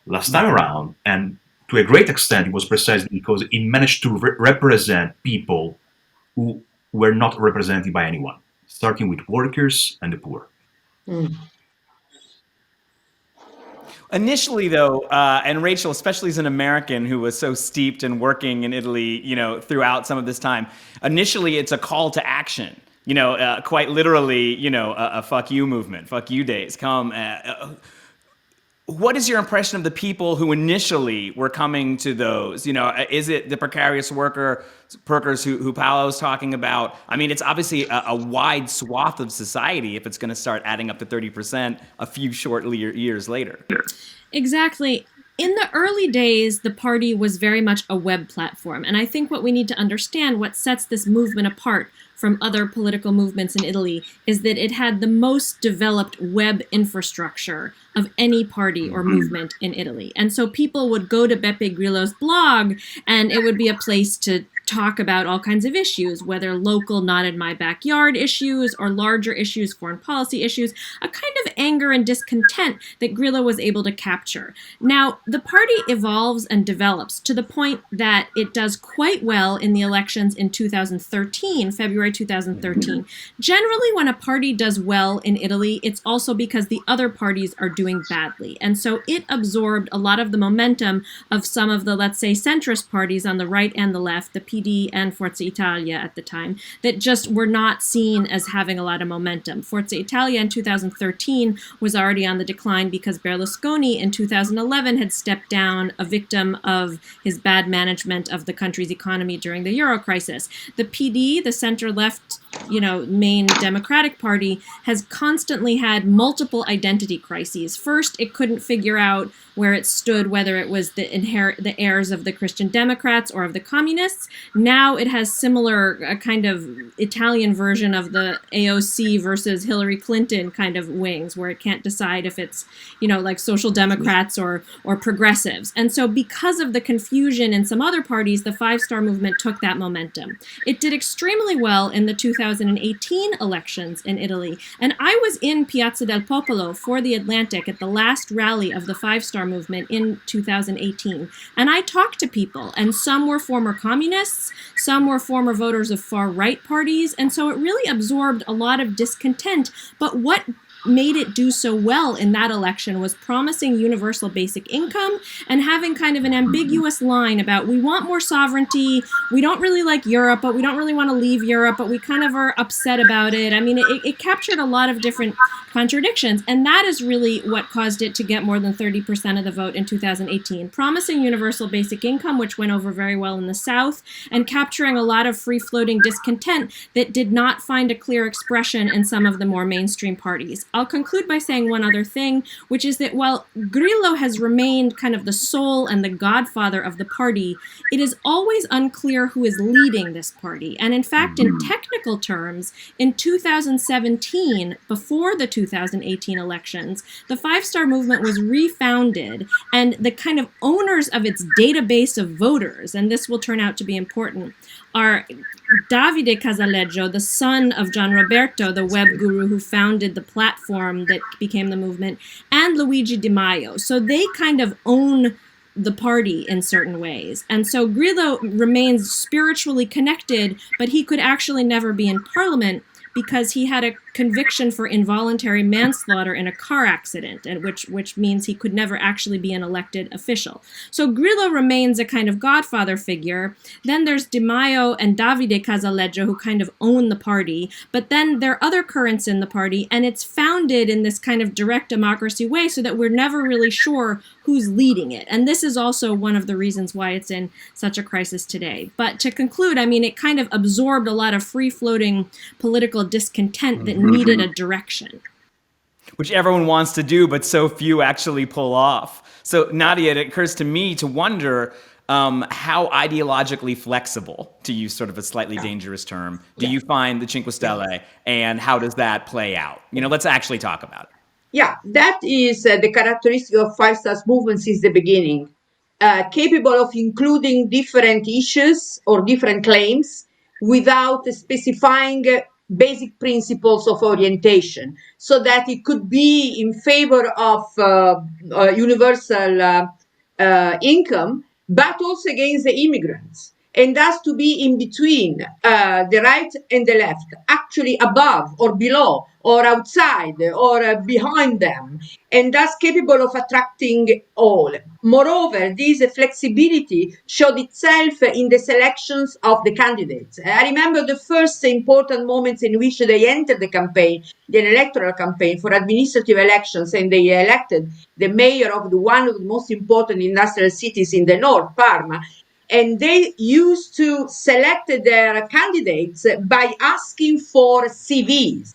last time around, and to a great extent it was precisely because it managed to represent people who were not represented by anyone, starting with workers and the poor. Initially, though, and Rachel, especially as an American who was so steeped in working in Italy, you know, throughout some of this time, initially it's a call to action. You know, quite literally, you know, a fuck you movement, fuck you days come. What is your impression of the people who initially were coming to those? You know, is it the precarious workers who Paolo's talking about? I mean, it's obviously a wide swath of society if it's going to start adding up to 30% a few short years later. Exactly. in the early days, the party was very much a web platform. And I think what we need to understand, what sets this movement apart from other political movements in Italy, is that it had the most developed web infrastructure of any party or movement in Italy. And so people would go to Beppe Grillo's blog, and it would be a place to talk about all kinds of issues, whether local, not in my backyard issues or larger issues, foreign policy issues, a kind of anger and discontent that Grillo was able to capture. Now, the party evolves and develops to the point that it does quite well in the elections in 2013, February 2013. Generally, when a party does well in Italy, it's also because the other parties are doing badly. And so it absorbed a lot of the momentum of some of the, let's say, centrist parties on the right and the left, the PD and Forza Italia at the time, that just were not seen as having a lot of momentum. Forza Italia in 2013 was already on the decline because Berlusconi in 2011 had stepped down, a victim of his bad management of the country's economy during the Euro crisis. The PD, the center-left, main Democratic Party, has constantly had multiple identity crises. First, it couldn't figure out where it stood, whether it was the heirs of the Christian Democrats or of the communists. Now it has a kind of Italian version of the AOC versus Hillary Clinton kind of wings, where it can't decide if it's, like social democrats or progressives. And so because of the confusion in some other parties, the Five Star Movement took that momentum. It did extremely well in the 2018 elections in Italy. And I was in Piazza del Popolo for the Atlantic at the last rally of the Five Star Movement in 2018. And I talked to people, and some were former communists, some were former voters of far-right parties, and so it really absorbed a lot of discontent. But what made it do so well in that election was promising universal basic income and having kind of an ambiguous line about, we want more sovereignty, we don't really like Europe, but we don't really want to leave Europe, but we kind of are upset about it. I mean, it captured a lot of different contradictions, and that is really what caused it to get more than 30% of the vote in 2018. Promising universal basic income, which went over very well in the South, and capturing a lot of free-floating discontent that did not find a clear expression in some of the more mainstream parties. I'll conclude by saying one other thing, which is that while Grillo has remained kind of the soul and the godfather of the party, it is always unclear who is leading this party. And in fact, in technical terms, in 2017, before the 2018 elections, the Five Star Movement was refounded, and the kind of owners of its database of voters, and this will turn out to be important, are Davide Casaleggio, the son of Gian Roberto, the web guru who founded the platform that became the movement, and Luigi Di Maio. So they kind of own the party in certain ways. And so Grillo remains spiritually connected, but he could actually never be in parliament because he had a conviction for involuntary manslaughter in a car accident, and which means he could never actually be an elected official. So Grillo remains a kind of godfather figure. Then there's Di Maio and Davide Casaleggio, who kind of own the party. But then there are other currents in the party, and it's founded in this kind of direct democracy way so that we're never really sure who's leading it. And this is also one of the reasons why it's in such a crisis today. But to conclude, I mean, it kind of absorbed a lot of free-floating political discontent that needed a direction. Which everyone wants to do, but so few actually pull off. So Nadia, it occurs to me to wonder how ideologically flexible, to use sort of a slightly dangerous term, do you find the Cinque Stelle, and how does that play out? Let's actually talk about it. Yeah, that is the characteristic of Five Stars movement since the beginning. Capable of including different issues or different claims without specifying basic principles of orientation, so that it could be in favor of universal income, but also against the immigrants, and thus to be in between the right and the left, actually above or below or outside or behind them, and thus capable of attracting all. Moreover, this flexibility showed itself in the selections of the candidates. I remember the first important moments in which they entered the campaign, the electoral campaign for administrative elections, and they elected the mayor of one of the most important industrial cities in the north, Parma. And they used to select their candidates by asking for CVs.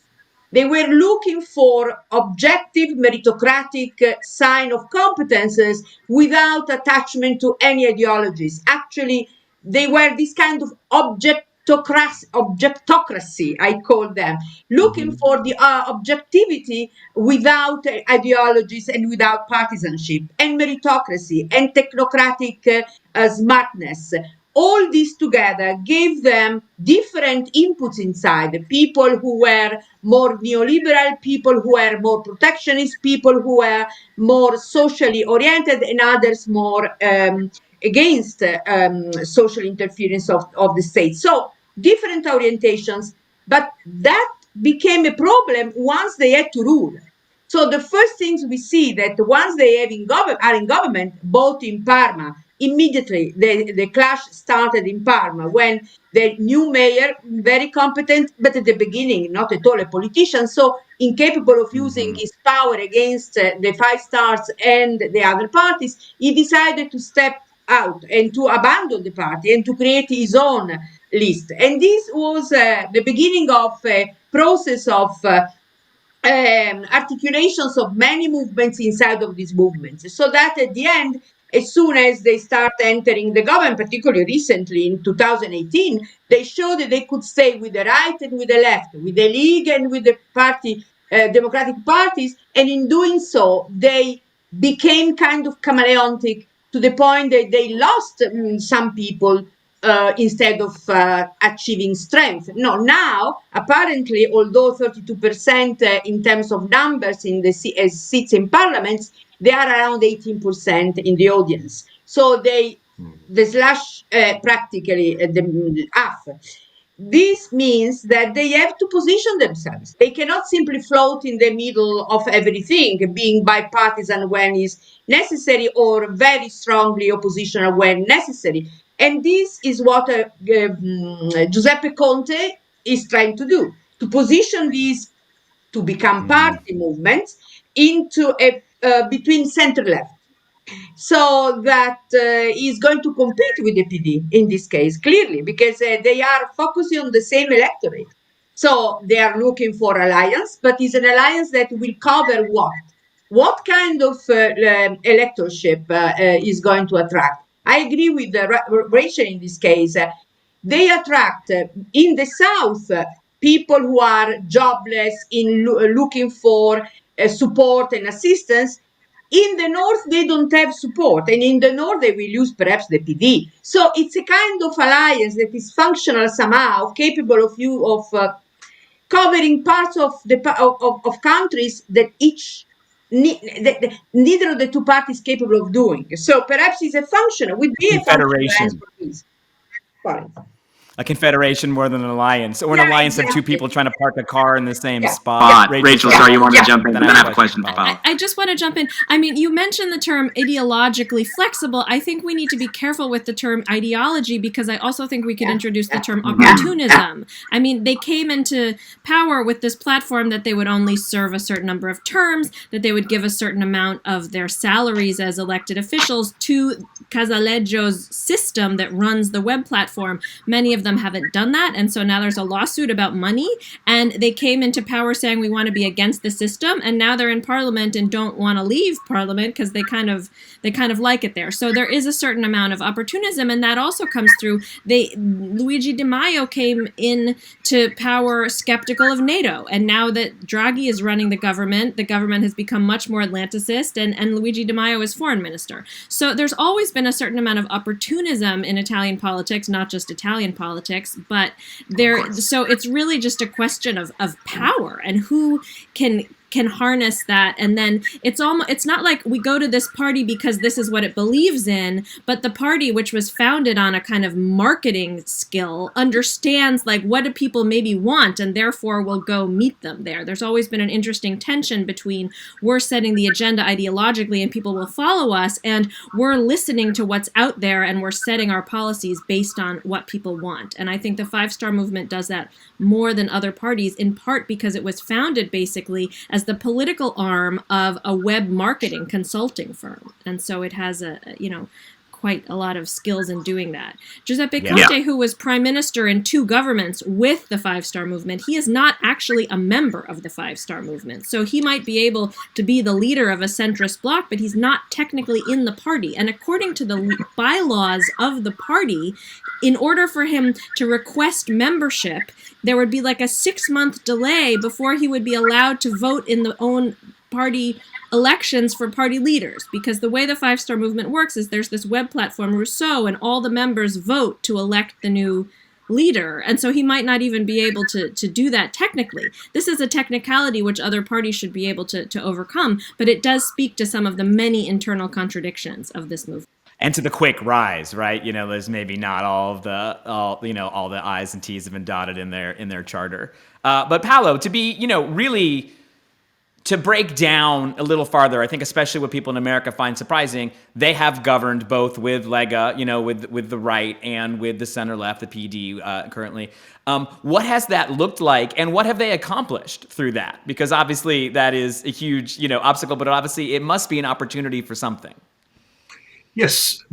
They were looking for objective, meritocratic sign of competences without attachment to any ideologies. Actually, they were this kind of objectocracy, I call them, looking for the objectivity without ideologies and without partisanship, and meritocracy and technocratic smartness. All this together gave them different inputs inside. People who were more neoliberal, people who were more protectionist, people who were more socially oriented, and others more against social interference of the state. So different orientations, but that became a problem once they had to rule. So the first things we see that once they are in government, both in Parma, immediately the clash started in Parma when the new mayor, very competent, but at the beginning not at all a politician, so incapable of using his power against the Five Stars and the other parties, he decided to step out and to abandon the party and to create his own list. And this was the beginning of a process of articulations of many movements inside of these movements, so that at the end, as soon as they start entering the government, particularly recently in 2018, they showed that they could stay with the right and with the left, with the League and with the party, democratic parties, and in doing so, they became kind of chameleontic to the point that they lost some people instead of achieving strength. No, now, apparently, although 32% in terms of numbers in the seats in parliaments, they are around 18% in the audience. So they slash practically the half. This means that they have to position themselves. They cannot simply float in the middle of everything, being bipartisan when is necessary or very strongly oppositional when necessary. And this is what Giuseppe Conte is trying to do, to position these to become party movements into a between center-left. So that is going to compete with the PD in this case, clearly, because they are focusing on the same electorate. So they are looking for alliance, but it's an alliance that will cover what? What kind of electorship is going to attract? I agree with Rachel in this case. They attract in the South people who are jobless, in looking for support and assistance. In the North, they don't have support, and in the North, they will use perhaps the PD. So it's a kind of alliance that is functional somehow, capable of covering parts of the of countries that neither of the two parties capable of doing. So perhaps it's a functional, would be a Confederation. Sorry. A confederation more than an alliance, or an alliance of two people trying to park a car in the same spot. Rachel, sorry, you wanted to jump in, then I have a question for Paolo. I just want to jump in. I mean, you mentioned the term ideologically flexible. I think we need to be careful with the term ideology, because I also think we could introduce the term opportunism. I mean, they came into power with this platform that they would only serve a certain number of terms, that they would give a certain amount of their salaries as elected officials to Casaleggio's system that runs the web platform. Many of them haven't done that, and so now there's a lawsuit about money, and they came into power saying we want to be against the system, and now they're in parliament and don't want to leave parliament because they kind of like it there. So there is a certain amount of opportunism, and that also comes through. Luigi Di Maio came into power skeptical of NATO, and now that Draghi is running the government has become much more Atlanticist, and Luigi Di Maio is foreign minister. So there's always been a certain amount of opportunism in Italian politics, not just Italian politics, but so it's really just a question of power and who can harness that. And then it's not like we go to this party because this is what it believes in, but the party, which was founded on a kind of marketing skill, understands like what do people maybe want, and therefore will go meet them there. There's always been an interesting tension between we're setting the agenda ideologically and people will follow us, and we're listening to what's out there and we're setting our policies based on what people want. And I think the Five Star Movement does that more than other parties, in part because it was founded basically as the political arm of a web marketing consulting firm, and so it has quite a lot of skills in doing that. Giuseppe Conte, who was prime minister in 2 governments with the Five Star Movement, he is not actually a member of the Five Star Movement. So he might be able to be the leader of a centrist bloc, but he's not technically in the party. And according to the bylaws of the party, in order for him to request membership, there would be like a 6-month delay before he would be allowed to vote in the own party elections for party leaders, because the way the Five Star Movement works is there's this web platform, Rousseau, and all the members vote to elect the new leader. And so he might not even be able to do that technically. This is a technicality which other parties should be able to overcome, but it does speak to some of the many internal contradictions of this movement. And to the quick rise, right? You know, there's maybe not all the I's and T's have been dotted in their charter. But Paolo, to be, really to break down a little farther, I think especially what people in America find surprising, they have governed both with Lega, with the right and with the center left, the PD currently. What has that looked like, and what have they accomplished through that? Because obviously that is a huge, obstacle, but obviously it must be an opportunity for something. Yes,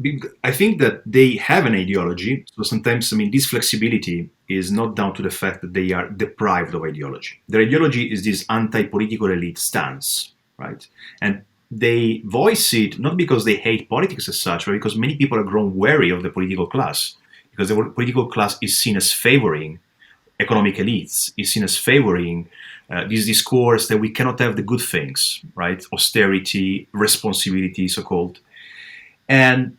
I think that they have an ideology. So sometimes, this flexibility is not down to the fact that they are deprived of ideology. Their ideology is this anti-political elite stance, right? And they voice it not because they hate politics as such, but because many people have grown wary of the political class, because the political class is seen as favoring economic elites, is seen as favoring this discourse that we cannot have the good things, right? Austerity, responsibility, so-called. And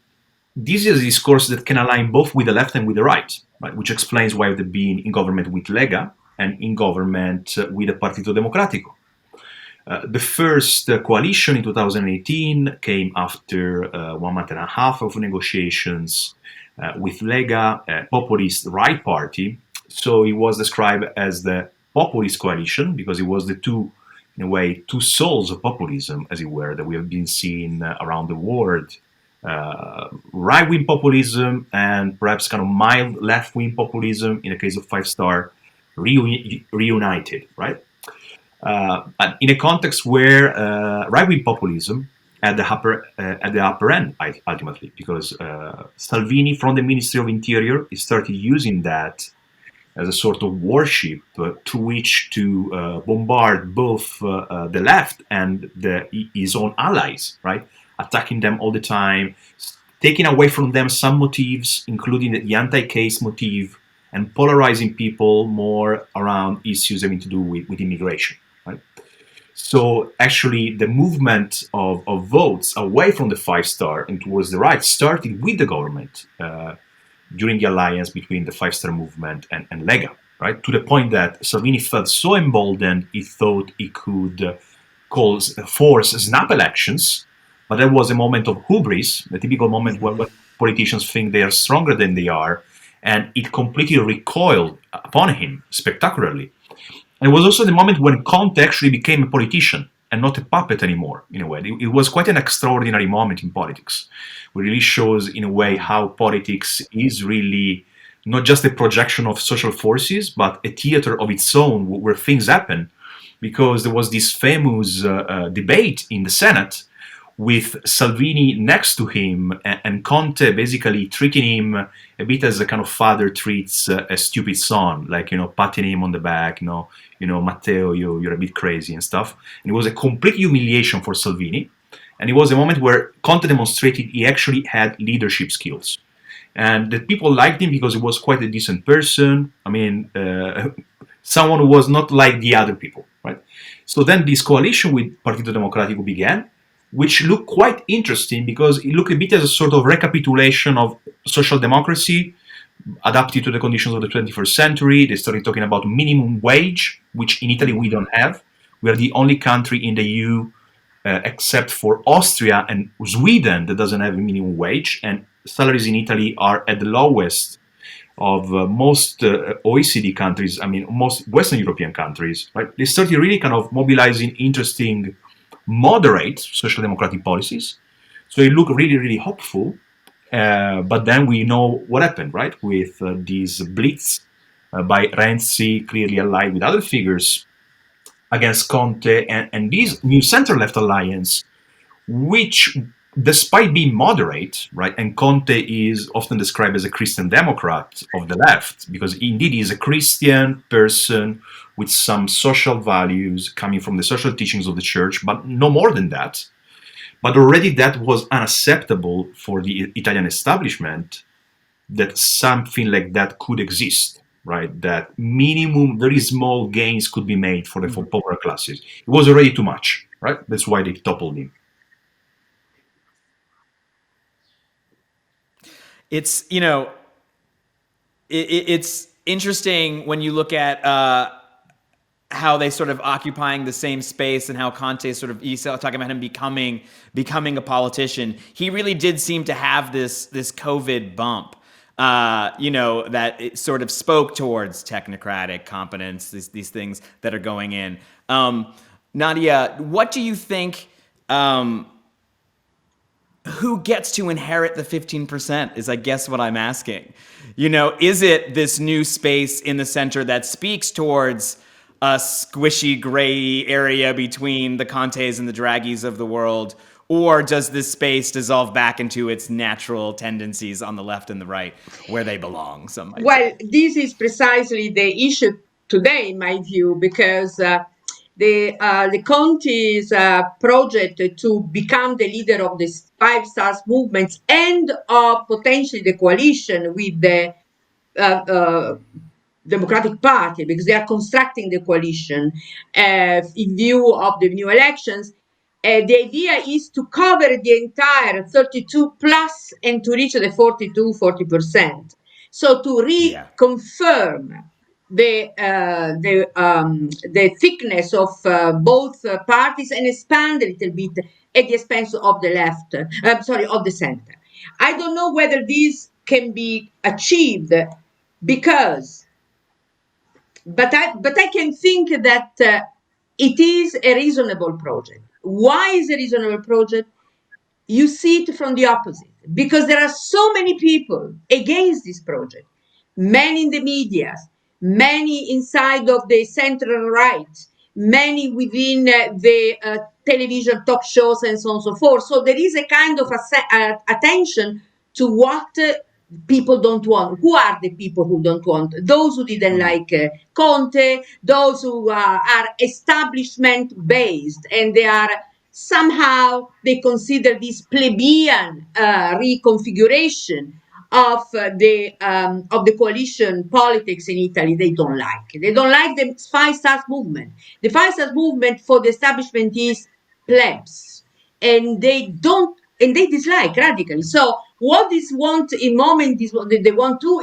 this is a discourse that can align both with the left and with the right, which explains why they've been in government with Lega and in government with the Partito Democratico. The first coalition in 2018 came after 1 month and a half of negotiations with Lega, a populist right party. So it was described as the populist coalition because it was the two souls of populism, as it were, that we have been seeing around the world. Right-wing populism and perhaps kind of mild left-wing populism in the case of Five Star reunited, right? In a context where right-wing populism at the upper end, ultimately, because Salvini from the Ministry of Interior started using that as a sort of warship through which to bombard both the left and his own allies, right? Attacking them all the time, taking away from them some motives, including the anti-case motive, and polarizing people more around issues having to do with immigration. Right? So actually, the movement of votes away from the Five Star and towards the right started with the government during the alliance between the Five Star movement and Lega, right? To the point that Salvini felt so emboldened, he thought he could force snap elections. But there was a moment of hubris, the typical moment when politicians think they are stronger than they are, and it completely recoiled upon him spectacularly. And it was also the moment when Conte actually became a politician and not a puppet anymore, in a way. It was quite an extraordinary moment in politics. It really shows, in a way, how politics is really not just a projection of social forces, but a theater of its own where things happen. Because there was this famous debate in the Senate with Salvini next to him and Conte basically treating him a bit as a kind of father treats a stupid son, like, patting him on the back, Matteo, you're a bit crazy and stuff. And it was a complete humiliation for Salvini. And it was a moment where Conte demonstrated he actually had leadership skills. And that people liked him because he was quite a decent person. Someone who was not like the other people, right? So then this coalition with Partito Democratico began, which looked quite interesting because it looked a bit as a sort of recapitulation of social democracy adapted to the conditions of the 21st century. They started talking about minimum wage, which in Italy we don't have. We are the only country in the EU, except for Austria and Sweden, that doesn't have a minimum wage. And salaries in Italy are at the lowest of most OECD countries, most Western European countries. Right? They started really kind of mobilizing interesting moderate social democratic policies. So it looked really, really hopeful. But then we know what happened, right? With these blitz by Renzi, clearly allied with other figures against Conte, and this new center-left alliance, which despite being moderate, right, and Conte is often described as a Christian Democrat of the left, because indeed he is a Christian person with some social values coming from the social teachings of the church, but no more than that. But already that was unacceptable for the Italian establishment, that something like that could exist, right? That minimum, very small gains could be made for the popular classes. It was already too much, right? That's why they toppled him. It's, it's interesting when you look at how they sort of occupying the same space, and how Conte sort of, he's talking about him becoming a politician. He really did seem to have this COVID bump, that it sort of spoke towards technocratic competence, these things that are going in. Nadia, what do you think, who gets to inherit the 15% is, I guess, what I'm asking. Is it this new space in the center that speaks towards a squishy gray area between the Contes and the Draghis of the world? Or does this space dissolve back into its natural tendencies on the left and the right, where they belong, some might say? This is precisely the issue today, in my view, because the Conte's project to become the leader of the Five Stars movements and of potentially the coalition with the Democratic Party, because they are constructing the coalition in view of the new elections. The idea is to cover the entire 32 plus and to reach the 40%. So to reconfirm the thickness of both parties and expand a little bit at the expense of the left, of the center. I don't know whether this can be achieved but I can think that it is a reasonable project. Why is a reasonable project? You see it from the opposite, because there are so many people against this project, many in the media, many inside of the central right, many within the television talk shows and so on and so forth. So there is a kind of attention to what people don't want. Who are the people who don't want? Those who didn't like Conte, those who are establishment based, and they consider this plebeian reconfiguration of the coalition politics in Italy. They don't like the Five Stars movement. The Five Stars movement for the establishment is plebs, and they dislike radically. So what they want to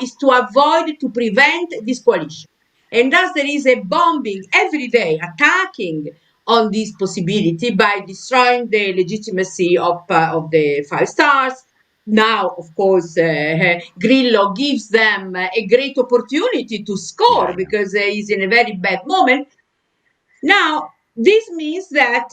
is to avoid, to prevent this coalition. And thus there is a bombing every day, attacking on this possibility by destroying the legitimacy of the Five Stars. Now, of course, Grillo gives them a great opportunity to score because he's in a very bad moment. Now, this means that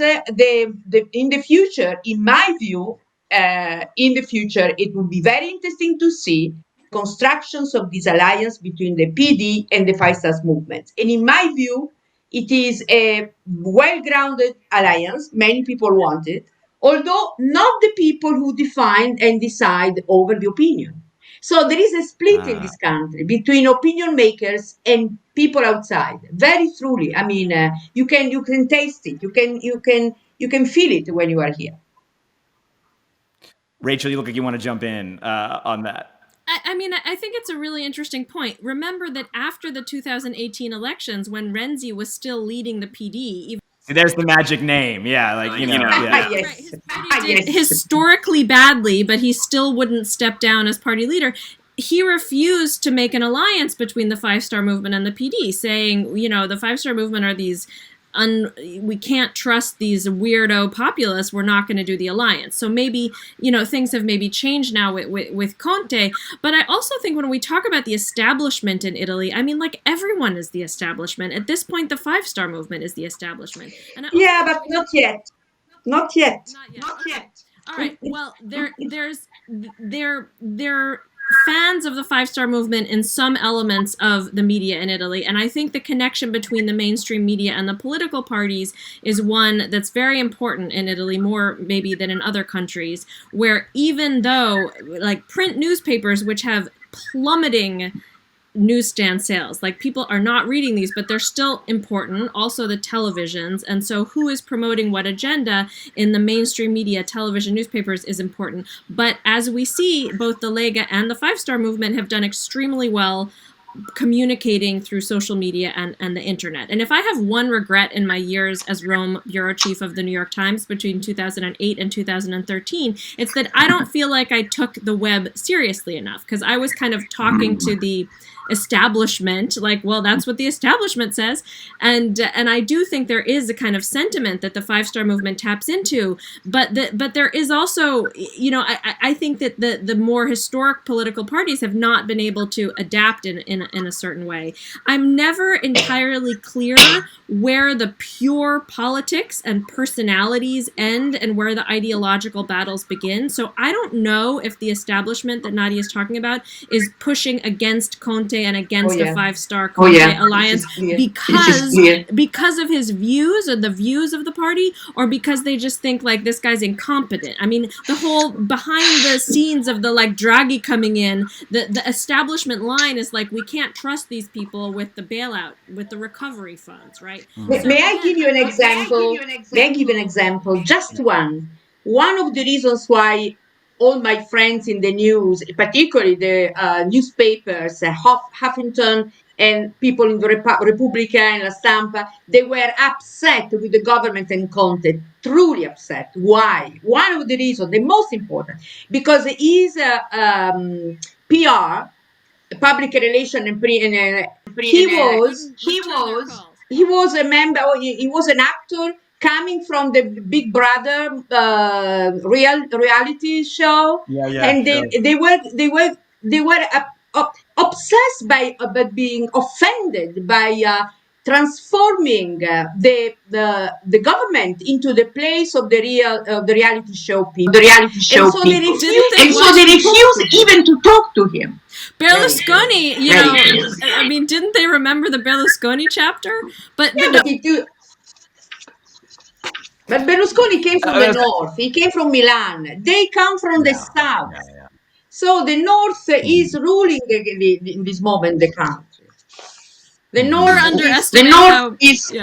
in the future, in my view, it will be very interesting to see constructions of this alliance between the PD and the Five Stars movement. And in my view, it is a well-grounded alliance. Many people want it, although not the people who define and decide over the opinion. So there is a split in this country between opinion makers and people outside. Very truly, I mean, you can taste it. You can feel it when you are here. Rachel, you look like you want to jump in on that. I mean, I think it's a really interesting point. Remember that after the 2018 elections, when Renzi was still leading the PD, See, there's the magic name. Yeah, Right, his party did historically badly, but he still wouldn't step down as party leader. He refused to make an alliance between the Five Star Movement and the PD, saying, the Five Star Movement are these we can't trust these weirdo populists. We're not going to do the alliance. So maybe, things have maybe changed now with Conte. But I also think when we talk about the establishment in Italy, I mean, everyone is the establishment. At this point, the Five Star Movement is the establishment. And but not yet. Not yet. All right. Well, their fans of the Five Star Movement in some elements of the media in Italy, and I think the connection between the mainstream media and the political parties is one that's very important in Italy, more maybe than in other countries, where even though like print newspapers, which have plummeting newsstand sales, like people are not reading these, but they're still important, also the televisions, and so who is promoting what agenda in the mainstream media, television, newspapers is important. But as we see, both the Lega and the Five Star Movement have done extremely well communicating through social media and the internet. And if I have one regret in my years as Rome bureau chief of the New York Times between 2008 and 2013, it's that I don't feel like I took the web seriously enough, because I was kind of talking to the establishment, like, well, that's what the establishment says, and I do think there is a kind of sentiment that the Five Star Movement taps into, but there is also, you know, I think that the more historic political parties have not been able to adapt in a certain way. I'm never entirely clear where the pure politics and personalities end and where the ideological battles begin. So I don't know if the establishment that Nadia is talking about is pushing against Conte and against a five-star Conte alliance because of his views or the views of the party, or because they just think like this guy's incompetent. I mean, the whole behind the scenes of the like Draghi coming in, the establishment line is like, we can't trust these people with the bailout, with the recovery funds, right? May I give you an example? May I give an example? Just one. One of the reasons why all my friends in the news, particularly the newspapers, Huffington and people in the Repubblica and La Stampa, they were upset with the government and Conte, truly upset. Why? One of the reasons, the most important, because his PR, public relation, and he was a member, he was an actor coming from the Big Brother reality show, and they were obsessed by being offended by transforming the government into the place of the reality show people. And so they refused even to talk to him. Berlusconi, you know, I mean, didn't they remember the Berlusconi chapter? But Berlusconi came from the north. He came from Milan. They come from the south. So the north is ruling in this moment the country. The north is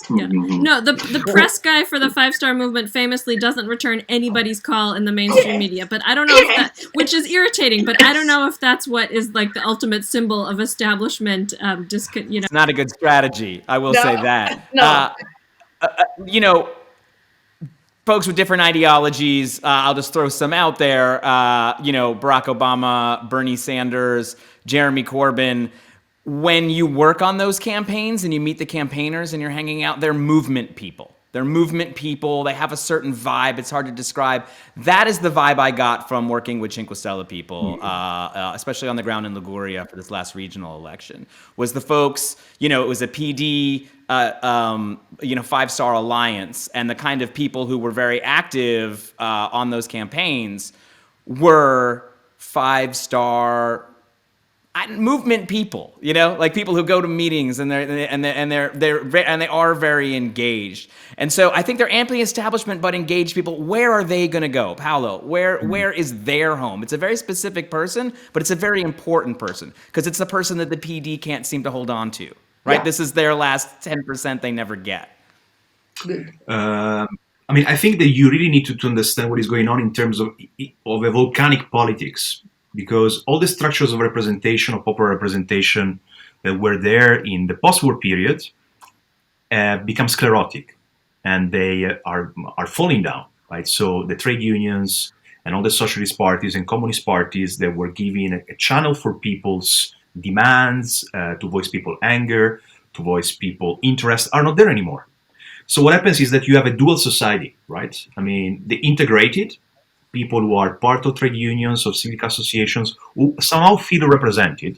No, the press guy for the Five Star Movement famously doesn't return anybody's call in the mainstream media. But I don't know if that, which is irritating. But I don't know if that's what is like the ultimate symbol of establishment. You know, it's not a good strategy. I will say that. You know, folks with different ideologies, I'll just throw some out there, you know, Barack Obama, Bernie Sanders, Jeremy Corbyn. When you work on those campaigns and you meet the campaigners and you're hanging out, they're movement people. They're movement people. They have a certain vibe. It's hard to describe. That is the vibe I got from working with Cinque Stelle people, especially on the ground in Liguria for this last regional election, was the folks, you know, it was a PD, you know, five-star alliance, and the kind of people who were very active on those campaigns were five-star movement people, you know, like people who go to meetings and they are very engaged. And so I think they're amply establishment but engaged people. Where are they going to go, Paolo? Where is their home? It's a very specific person, but it's a very important person because it's the person that the PD can't seem to hold on to. Right? Yeah. This is their last 10% they never get. I mean, I think that you really need to understand what is going on in terms of a volcanic politics, because all the structures of representation, of popular representation that were there in the post-war period become sclerotic, and they are falling down, right? So the trade unions and all the socialist parties and communist parties that were giving a channel for people's demands, to voice people's anger, to voice people's interest, are not there anymore. So what happens is that you have a dual society, right? I mean, the integrated people who are part of trade unions or civic associations who somehow feel represented.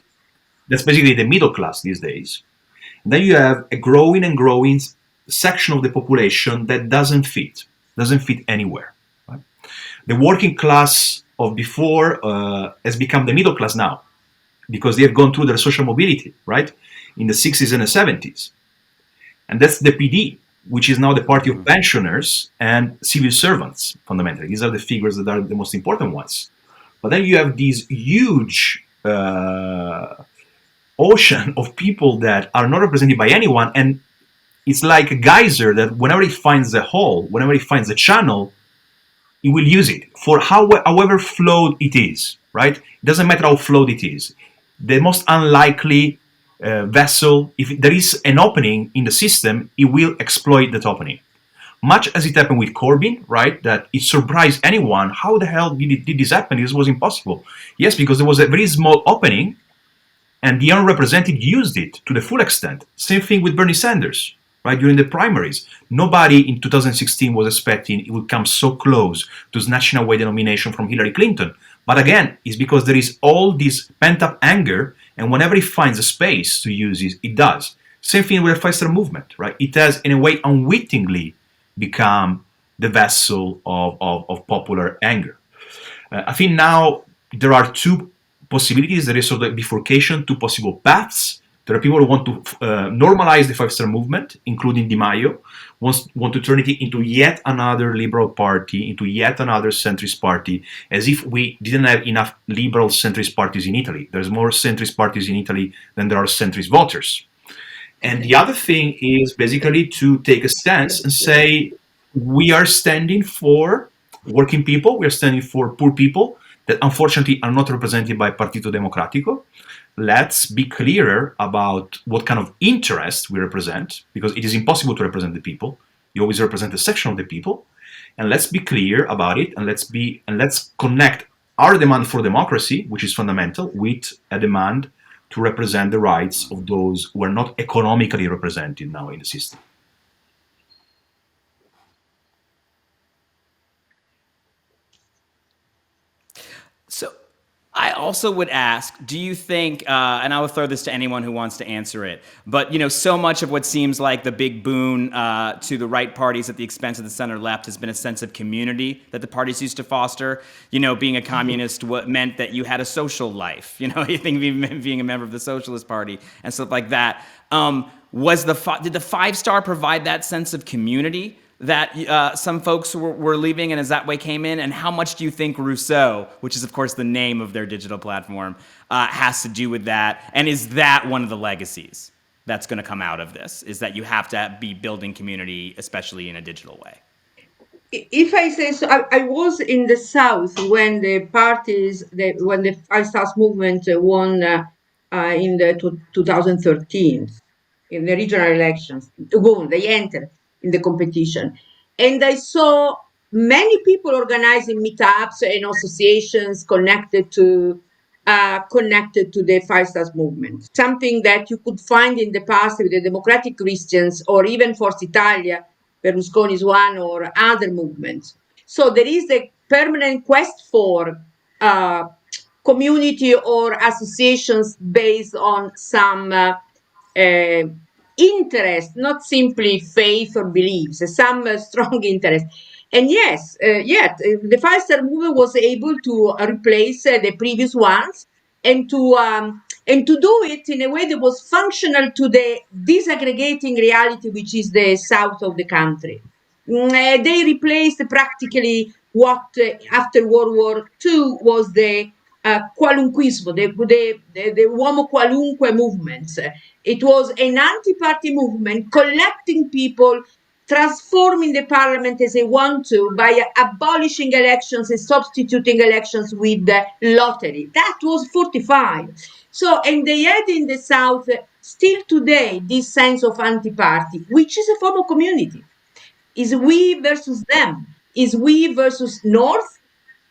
That's basically the middle class these days. And then you have a growing section of the population that doesn't fit anywhere. Right? The working class of before has become the middle class now, because they have gone through their social mobility, right, in the 60s and the 70s. And that's the PD, which is now the party of pensioners and civil servants, fundamentally. These are the figures that are the most important ones. But then you have these huge ocean of people that are not represented by anyone, and it's like a geyser that whenever it finds a hole, whenever it finds a channel, it will use it for however flowed it is, right? It doesn't matter how flowed it is. The most unlikely vessel, if there is an opening in the system, it will exploit that opening. Much as it happened with Corbyn, right? That it surprised anyone. How the hell did this happen? This was impossible. Yes, because there was a very small opening, and the unrepresented used it to the full extent. Same thing with Bernie Sanders, right? During the primaries, nobody in 2016 was expecting it would come so close to snatching away the nomination from Hillary Clinton. But again, it's because there is all this pent-up anger, and whenever it finds a space to use it, it does. Same thing with the Five-Star Movement, right? It has, in a way, unwittingly become the vessel of popular anger. I think now there are two possibilities. There is sort of bifurcation, two possible paths. There are people who want to normalize the Five-Star Movement, including Di Maio, want to turn it into yet another liberal party, into yet another centrist party, as if we didn't have enough liberal centrist parties in Italy. There's more centrist parties in Italy than there are centrist voters. And the other thing is basically to take a stance and say, we are standing for working people, we are standing for poor people that unfortunately are not represented by Partito Democratico. Let's be clearer about what kind of interest we represent, because it is impossible to represent the people. You always represent a section of the people. And let's be clear about it, and let's connect our demand for democracy, which is fundamental, with a demand to represent the rights of those who are not economically represented now in the system. So I also would ask, do you think, and I will throw this to anyone who wants to answer it, but so much of what seems like the big boon to the right parties at the expense of the center left has been a sense of community that the parties used to foster. Being a communist meant that you had a social life. You think being a member of the Socialist Party and stuff like that. Did the Five-Star provide that sense of community that some folks were leaving and as that way came in? And how much do you think Rousseau, which is of course the name of their digital platform, has to do with that? And is that one of the legacies that's going to come out of this, is that you have to be building community, especially in a digital way? If I say so, I was in the South when the Five Stars movement won in the 2013 in the regional elections. They entered in the competition, and I saw many people organizing meetups and associations connected to the Five Stars movement. Something that you could find in the past with the Democratic Christians or even Forza Italia, Berlusconi's one, or other movements. So there is a permanent quest for community or associations based on some interest, not simply faith or beliefs, some strong interest. And yes, the Five-Star movement was able to replace the previous ones and to do it in a way that was functional to the disaggregating reality, which is the south of the country. They replaced practically what after World War II was the qualunquismo, the uomo qualunque movement. It was an anti-party movement collecting people, transforming the parliament as they want to by abolishing elections and substituting elections with the lottery. That was 45. So, and they had in the South still today this sense of anti-party, which is a form of community. Is we versus them. Is we versus North,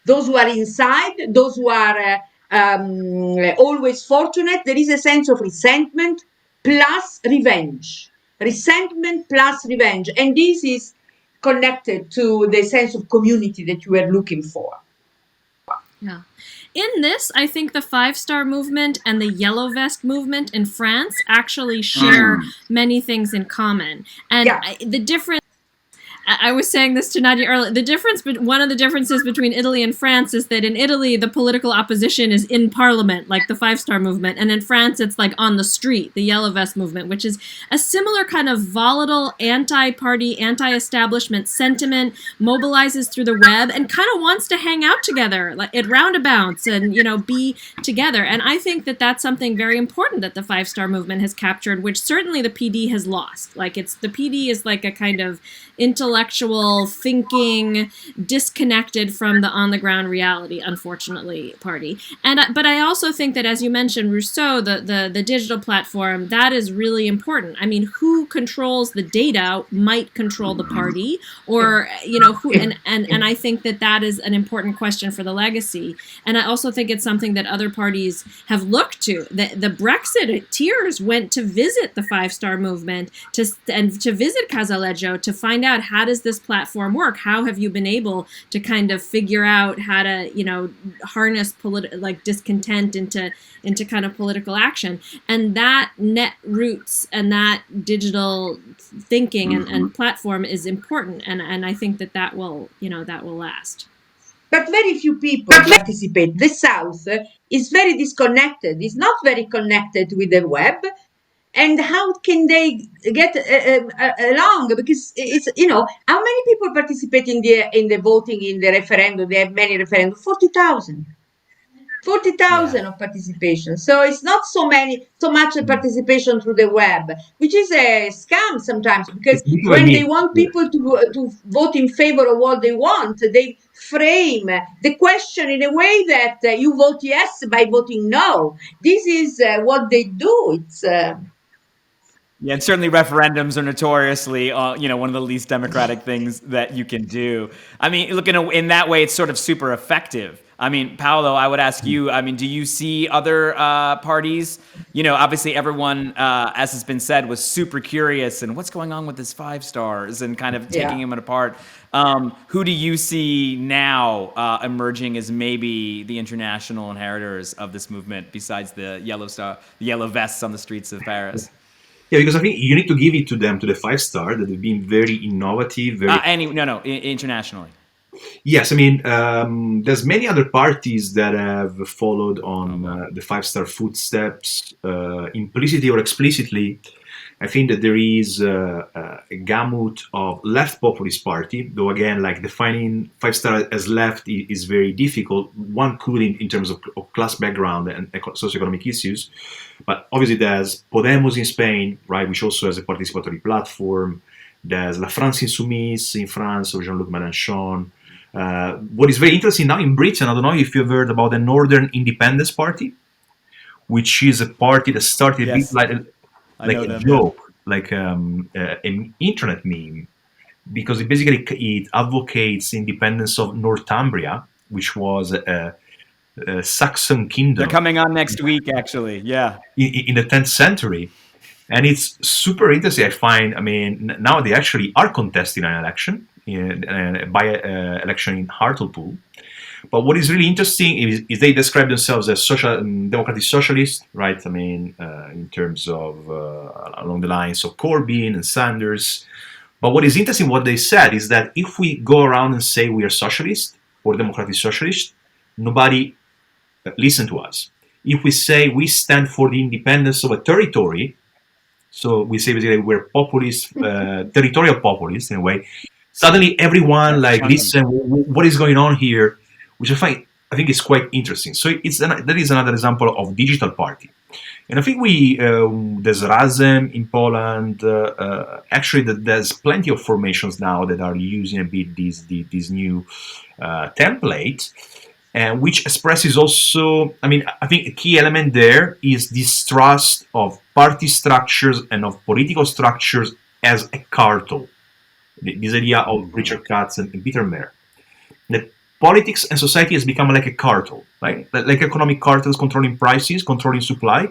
those who are inside, those who are always fortunate. There is a sense of resentment plus revenge. Resentment plus revenge. And this is connected to the sense of community that you were looking for. Yeah. In this, I think the Five-Star movement and the Yellow Vest movement in France actually share many things in common. And the difference I was saying this to Nadia earlier. One of the differences between Italy and France is that in Italy, the political opposition is in parliament, like the Five Star Movement. And in France, it's like on the street, the Yellow Vest Movement, which is a similar kind of volatile anti-party, anti-establishment sentiment, mobilizes through the web and kind of wants to hang out together like at roundabouts and, be together. And I think that that's something very important that the Five Star Movement has captured, which certainly the PD has lost. Like the PD is like a kind of intellectual thinking, disconnected from the on the ground reality, unfortunately, party. And but I also think that, as you mentioned, Rousseau, the digital platform, that is really important. I mean, who controls the data might control the party, or who. And I think that is an important question for the legacy. And I also think it's something that other parties have looked to. The Brexiteers went to visit the Five Star Movement to visit Casaleggio to find out, how does this platform work? How have you been able to kind of figure out how to, harness discontent into kind of political action? And that net roots and that digital thinking and platform is important. And I think that will last. But very few people participate. The South is very disconnected. It's not very connected with the web. And how can they get along? Because it's, how many people participate in the voting, in the referendum? They have many referendums, 40,000. 40,000 of participation. So it's not so much participation through the web, which is a scam sometimes, because when they want people to vote in favor of what they want, they frame the question in a way that you vote yes by voting no. This is what they do. It's yeah, and certainly referendums are notoriously, one of the least democratic things that you can do. I mean, look, in that way, it's sort of super effective. I mean, Paolo, I would ask you, do you see other parties? Obviously everyone, as has been said, was super curious and what's going on with this Five Stars and kind of taking them apart. Who do you see now emerging as maybe the international inheritors of this movement besides the yellow vests on the streets of Paris? Yeah, because I think you need to give it to them, to the Five Star, that they've been very innovative. Internationally. Yes, I mean, there's many other parties that have followed on the Five Star footsteps, implicitly or explicitly. I think that there is a gamut of left populist party, though again, like defining Five Star as left is very difficult. One could in terms of class background and socioeconomic issues, but obviously there's Podemos in Spain, right, which also has a participatory platform. There's La France Insoumise in France, or Jean-Luc Mélenchon. What is very interesting now in Britain, I don't know if you've heard about the Northern Independence Party, which is a party that started like a joke, like an internet meme, because it advocates independence of Northumbria, which was a Saxon kingdom. They're coming on next week, actually. Yeah, in the 10th century, and it's super interesting. I find. I mean, now they actually are contesting an election, by election in Hartlepool. But what is really interesting is they describe themselves as democratic socialists, right? I mean, in terms of along the lines of Corbyn and Sanders. But what is interesting, what they said, is that if we go around and say we are socialist or democratic socialist, nobody listen to us. If we say we stand for the independence of a territory, so we say basically we're populist, territorial populists in a way, suddenly everyone listen, what is going on here? Which I think is quite interesting. So that is another example of digital party. And I think there's Razem in Poland. Actually, there's plenty of formations now that are using a bit this new template, and which expresses also, I mean, I think a key element there is distrust of party structures and of political structures as a cartel. This idea of Richard Katz and Peter Mayer. That politics and society has become like a cartel, right? Like economic cartels controlling prices, controlling supply.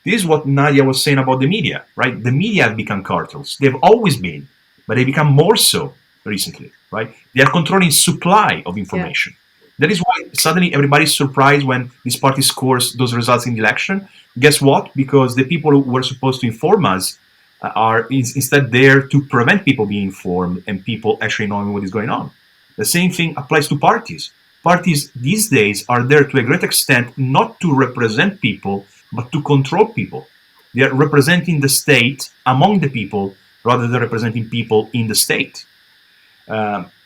This is what Nadia was saying about the media, right? The media have become cartels. They've always been, but they become more so recently, right? They are controlling supply of information. That is why suddenly everybody's surprised when this party scores those results in the election. Guess what? Because the people who were supposed to inform us are instead there to prevent people being informed and people actually knowing what is going on. The same thing applies to parties. Parties these days are there to a great extent not to represent people, but to control people. They are representing the state among the people rather than representing people in the state.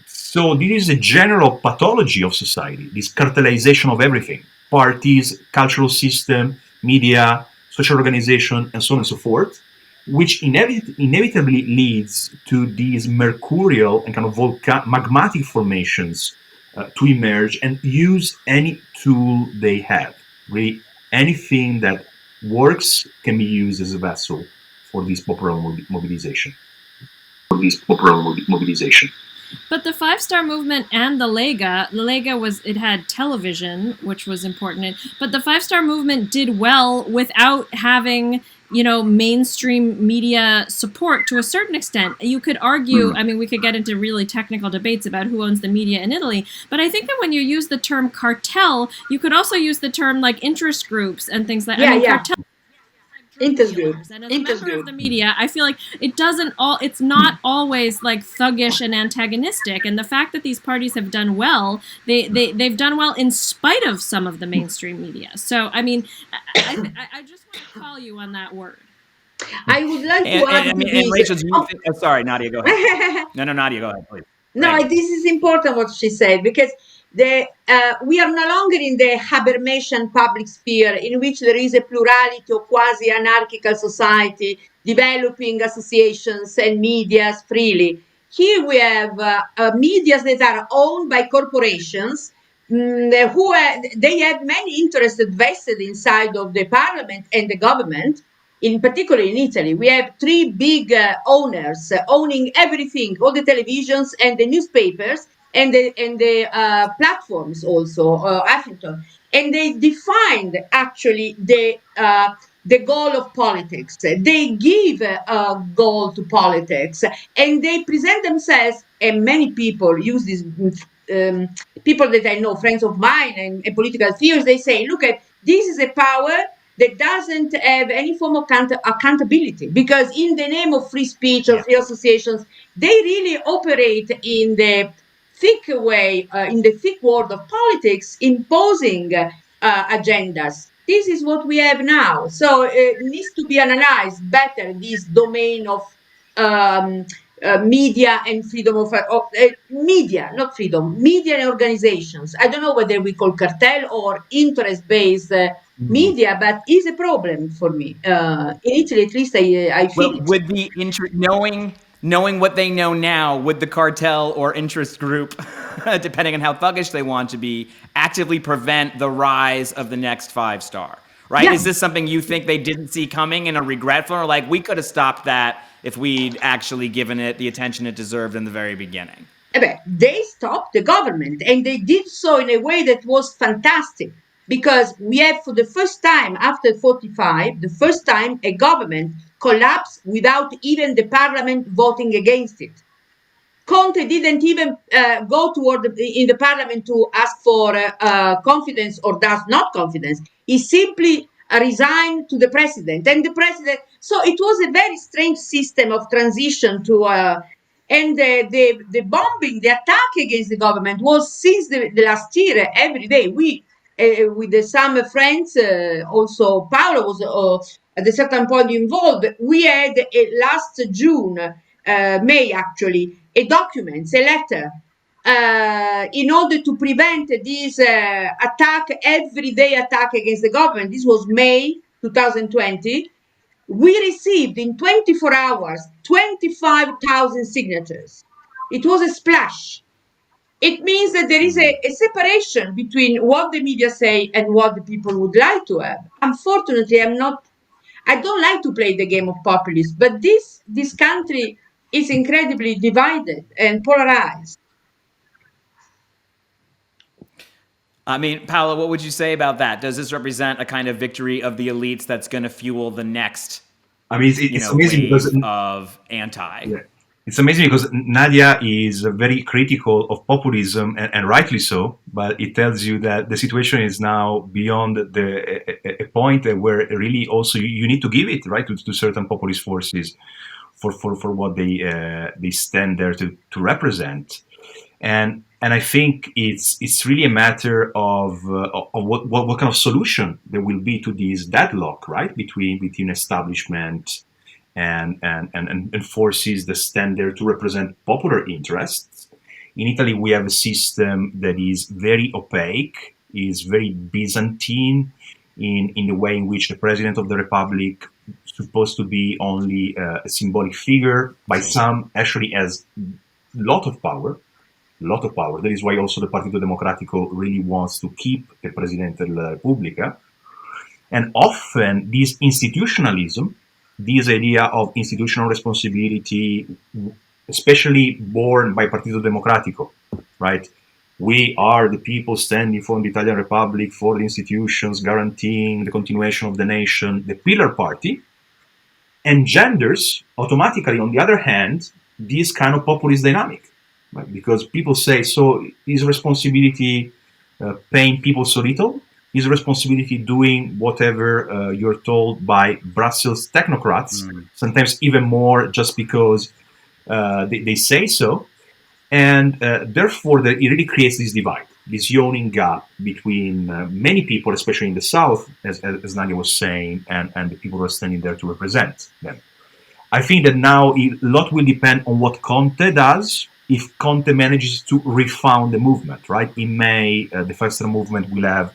So this is a general pathology of society, this cartelization of everything. Parties, cultural system, media, social organization, and so on and so forth, which inevitably leads to these mercurial and kind of magmatic formations to emerge and use any tool they have. Really, anything that works can be used as a vessel for this popular mobilization. But the Five Star Movement and the Lega it had television, which was important, but the Five Star Movement did well without having, mainstream media support to a certain extent. You could argue, we could get into really technical debates about who owns the media in Italy, but I think that when you use the term cartel, you could also use the term like interest groups and things like cartel. Interest group. And as a member of the media, I feel like it's not always like thuggish and antagonistic. And the fact that these parties have done well, they've done well in spite of some of the mainstream media. So, I just want to call you on that word. I would like to add and Rachel, do you think, sorry, Nadia, go ahead. No, Nadia, go ahead, please. No, this is important what she said, because we are no longer in the Habermasian public sphere in which there is a plurality of quasi-anarchical society developing associations and medias freely. Here we have medias that are owned by corporations they have many interests vested inside of the parliament and the government. In particular in Italy, we have three big owners owning everything, all the televisions and the newspapers, and the platforms also, Huffington, and they defined actually the goal of politics. They give a goal to politics, and they present themselves. And many people use this. People that I know, friends of mine and political theorists, they say, "Look at this is a power that doesn't have any form of accountability, because in the name of free speech or free associations, they really operate in the thick way, in the thick world of politics, imposing agendas." This is what we have now. So it needs to be analyzed better, this domain of media and freedom of media, not freedom, media and organizations. I don't know whether we call cartel or interest-based media, but it's a problem for me. In Italy, at least, I feel it. Would the knowing what they know now, would the cartel or interest group, depending on how thuggish they want to be, actively prevent the rise of the next Five Star? Right? Yeah. Is this something you think they didn't see coming and are regretful, or like we could have stopped that if we'd actually given it the attention it deserved in the very beginning? They stopped the government, and they did so in a way that was fantastic, because we have, for the first time after 45, the first time a government collapsed without even the parliament voting against it. Conte didn't even go in the parliament to ask for confidence or does not confidence. He simply resigned to the president, and the president. So it was a very strange system of transition to. And the bombing, the attack against the government was since the last year every day. We with some friends, also Paolo was at a certain point involved. We had last June, May actually, a document, a letter, in order to prevent this everyday attack against the government. This was May 2020. We received in 24 hours 25,000 signatures. It was a splash. It means that there is a separation between what the media say and what the people would like to have. Unfortunately, I don't like to play the game of populism, but this country is incredibly divided and polarized. I mean, Paolo, what would you say about that? Does this represent a kind of victory of the elites that's going to fuel the next it's amazing wave because of anti? Yeah. It's amazing because Nadia is very critical of populism, and rightly so, but it tells you that the situation is now beyond a point where really also you need to give it, right, to certain populist forces for what they stand there to represent. And I think it's really a matter of what kind of solution there will be to this deadlock, right, between establishment and forces that stand there to represent popular interests. In Italy, we have a system that is very opaque, is very Byzantine in the way in which the President of the Republic is supposed to be only a symbolic figure. By some, actually has a lot of power. That is why also the Partito Democratico really wants to keep the Presidente della Repubblica. And often this institutionalism, this idea of institutional responsibility, especially born by Partito Democratico, right? We are the people standing for the Italian Republic, for the institutions, guaranteeing the continuation of the nation, the pillar party, engenders automatically, on the other hand, this kind of populist dynamic, right? Because people say, so is responsibility paying people so little? Is responsibility doing whatever you're told by Brussels technocrats, sometimes even more just because they say so. And therefore, it really creates this divide, this yawning gap between many people, especially in the South, as Nadia was saying, and the people who are standing there to represent them. I think that now a lot will depend on what Conte does, if Conte manages to refound the movement, right? In May, the Festa movement will have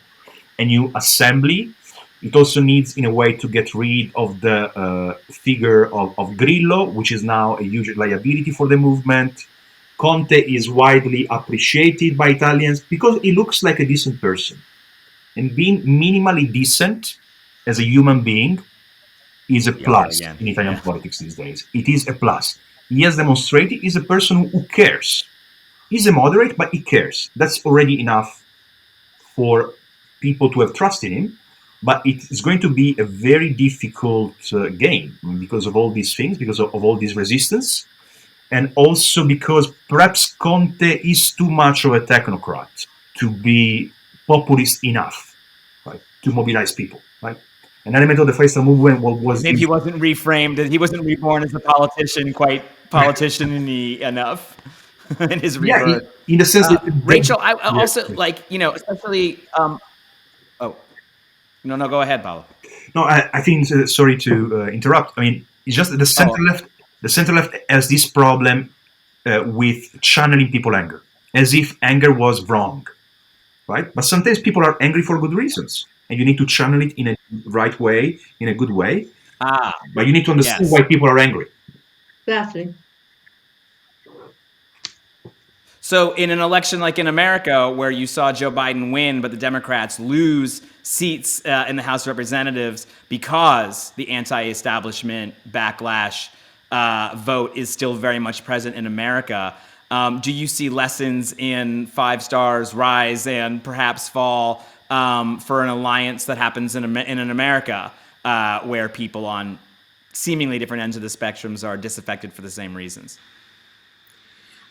a new assembly. It also needs, in a way, to get rid of the figure of Grillo, which is now a huge liability for the movement. Conte is widely appreciated by Italians because he looks like a decent person. And being minimally decent as a human being is a plus in Italian politics these days. It is a plus. He has demonstrated he's a person who cares. He's a moderate, but he cares. That's already enough for people to have trust in him. But it is going to be a very difficult game because of all these things, because of all this resistance. And also because perhaps Conte is too much of a technocrat to be populist enough, right, to mobilize people, right? An element of the Festa movement was... Maybe he wasn't reframed, he wasn't reborn as a politician, quite politician-y enough in his rebirth. In the sense that... Rachel, I also, like, you know, especially... No, go ahead, Paolo. No, I think, sorry to interrupt. I mean, it's just that the center-left... The center-left has this problem with channeling people anger, as if anger was wrong, right? But sometimes people are angry for good reasons, and you need to channel it in a right way, in a good way. But you need to understand why people are angry. Exactly. So in an election like in America, where you saw Joe Biden win, but the Democrats lose seats in the House of Representatives because the anti-establishment backlash vote is still very much present in America. Do you see lessons in Five Stars rise and perhaps fall for an alliance that happens in an America where people on seemingly different ends of the spectrums are disaffected for the same reasons?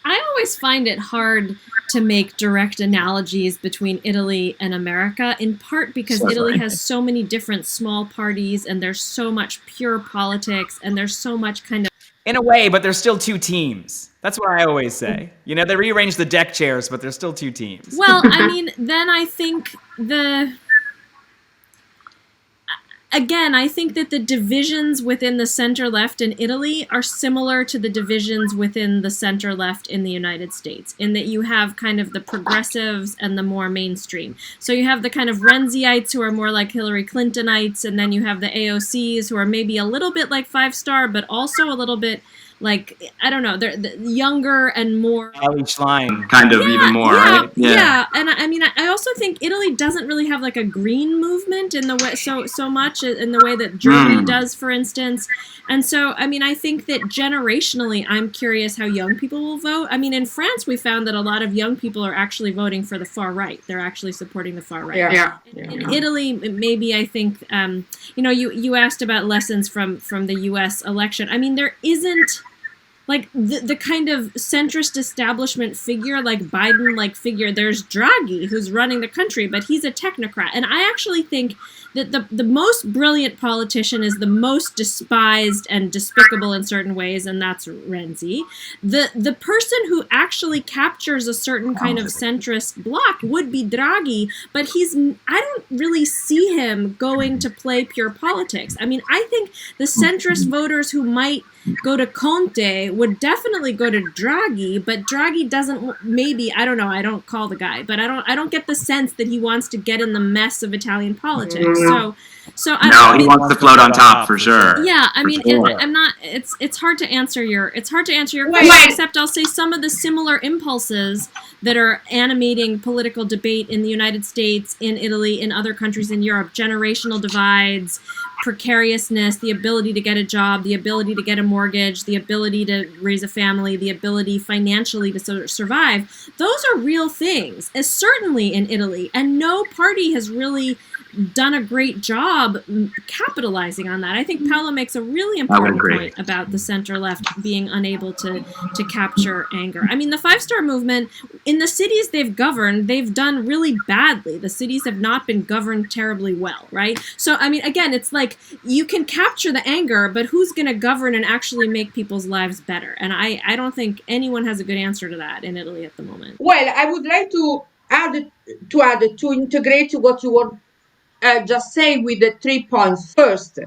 I always find it hard to make direct analogies between Italy and America, in part because Italy has so many different small parties and there's so much pure politics and there's so much kind of... In a way, but there's still two teams. That's what I always say. You know, they rearranged the deck chairs, but there's still two teams. Well, I mean, then I think I think that the divisions within the center-left in Italy are similar to the divisions within the center-left in the United States, in that you have kind of the progressives and the more mainstream. So you have the kind of Renzeites who are more like Hillary Clintonites, and then you have the AOCs who are maybe a little bit like Five Star, but also a little bit like, I don't know, they're younger and more... Ellie Schlein, kind of, even more, right? Yeah. And I mean, I also think Italy doesn't really have like a green movement in the way so much in the way that Germany does, for instance. And so, I mean, I think that generationally, I'm curious how young people will vote. I mean, in France, we found that a lot of young people are actually voting for the far right. They're actually supporting the far right. In Italy, maybe I think, you know, you asked about lessons from the U.S. election. I mean, there isn't... like the kind of centrist establishment figure, like Biden-like figure. There's Draghi, who's running the country, but he's a technocrat. And I actually think that the most brilliant politician is the most despised and despicable in certain ways, and that's Renzi. The person who actually captures a certain kind of centrist bloc would be Draghi, but I don't really see him going to play pure politics. I mean, I think the centrist voters who might go to Conte would definitely go to Draghi, but Draghi doesn't, maybe, I don't know, I don't call the guy, but I don't get the sense that he wants to get in the mess of Italian politics. So I No, he wants to float on top for sure. Yeah, I mean, I'm not. It's hard to answer your question. Except I'll say some of the similar impulses that are animating political debate in the United States, in Italy, in other countries in Europe: generational divides, precariousness, the ability to get a job, the ability to get a mortgage, the ability to raise a family, the ability financially to survive. Those are real things, as certainly in Italy, and no party has really done a great job capitalizing on that. I think Paolo makes a really important point about the center-left being unable to capture anger. I mean, the five-star movement, in the cities they've governed, they've done really badly. The cities have not been governed terribly well, right? So, I mean, again, it's like you can capture the anger, but who's going to govern and actually make people's lives better? And I don't think anyone has a good answer to that in Italy at the moment. Well, I would like to integrate what you were just say with the 3 points. First,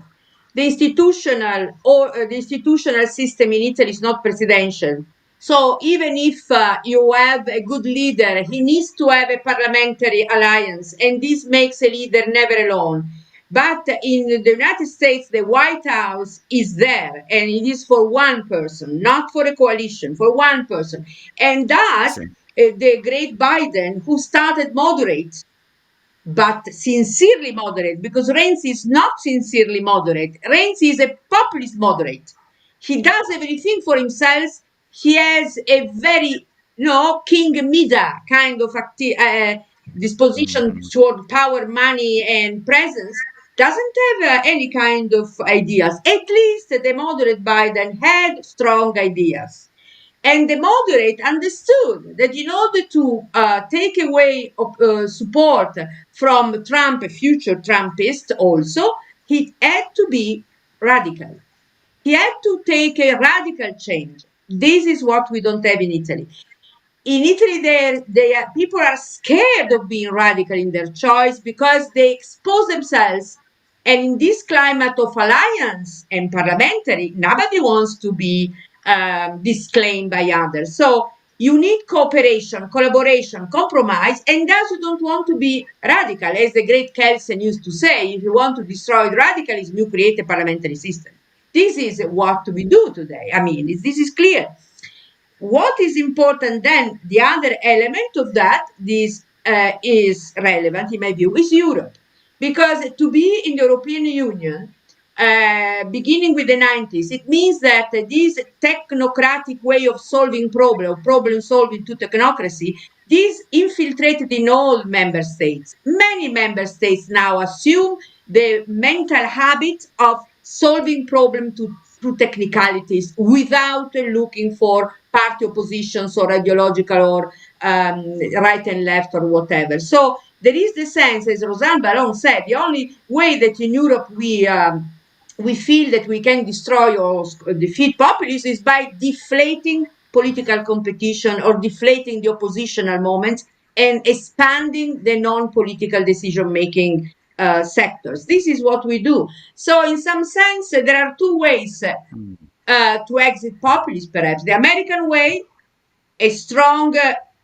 the institutional system in Italy is not presidential. So even if you have a good leader, he needs to have a parliamentary alliance, and this makes a leader never alone. But in the United States, the White House is there, and it is for one person, not for a coalition, for one person. And that the great Biden, who started moderate, but sincerely moderate, because Renzi is not sincerely moderate. Renzi is a populist moderate. He does everything for himself. He has a very, King Mida kind of disposition toward power, money, and presence. Doesn't have any kind of ideas. At least the moderate Biden had strong ideas. And the moderate understood that in order to take away support from Trump, a future Trumpist also, he had to be radical. He had to take a radical change. This is what we don't have in Italy. In Italy, people are scared of being radical in their choice because they expose themselves. And in this climate of alliance and parliamentary, nobody wants to be disclaimed by others. So you need cooperation, collaboration, compromise, and thus you don't want to be radical. As the great Kelsen used to say, if you want to destroy radicalism, you create a parliamentary system. This is what we do today. I mean, this is clear. What is important then, the other element of that, this is relevant in my view, is Europe. Because to be in the European Union, beginning with the 90s, it means that this technocratic way of solving problem solving to technocracy, this infiltrated in all member states. Many member states now assume the mental habit of solving problems through technicalities without looking for party oppositions or ideological or right and left or whatever. So there is the sense, as Rosanne Baron said, the only way that in Europe we feel that we can destroy or defeat populism is by deflating political competition or deflating the oppositional moments and expanding the non-political decision-making sectors. This is what we do. So in some sense, there are two ways to exit populism, perhaps. The American way, a strong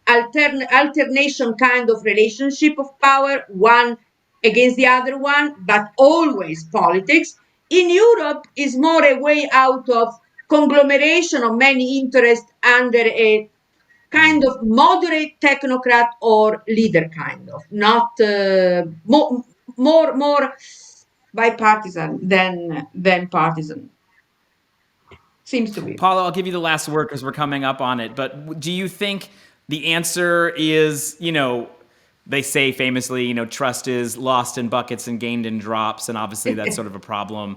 alternation kind of relationship of power, one against the other one, but always politics. In Europe is more a way out of conglomeration of many interests under a kind of moderate technocrat or leader kind of, not more bipartisan than partisan. Seems to be. Paolo, I'll give you the last word because we're coming up on it. But do you think the answer is, they say famously, trust is lost in buckets and gained in drops, and obviously that's sort of a problem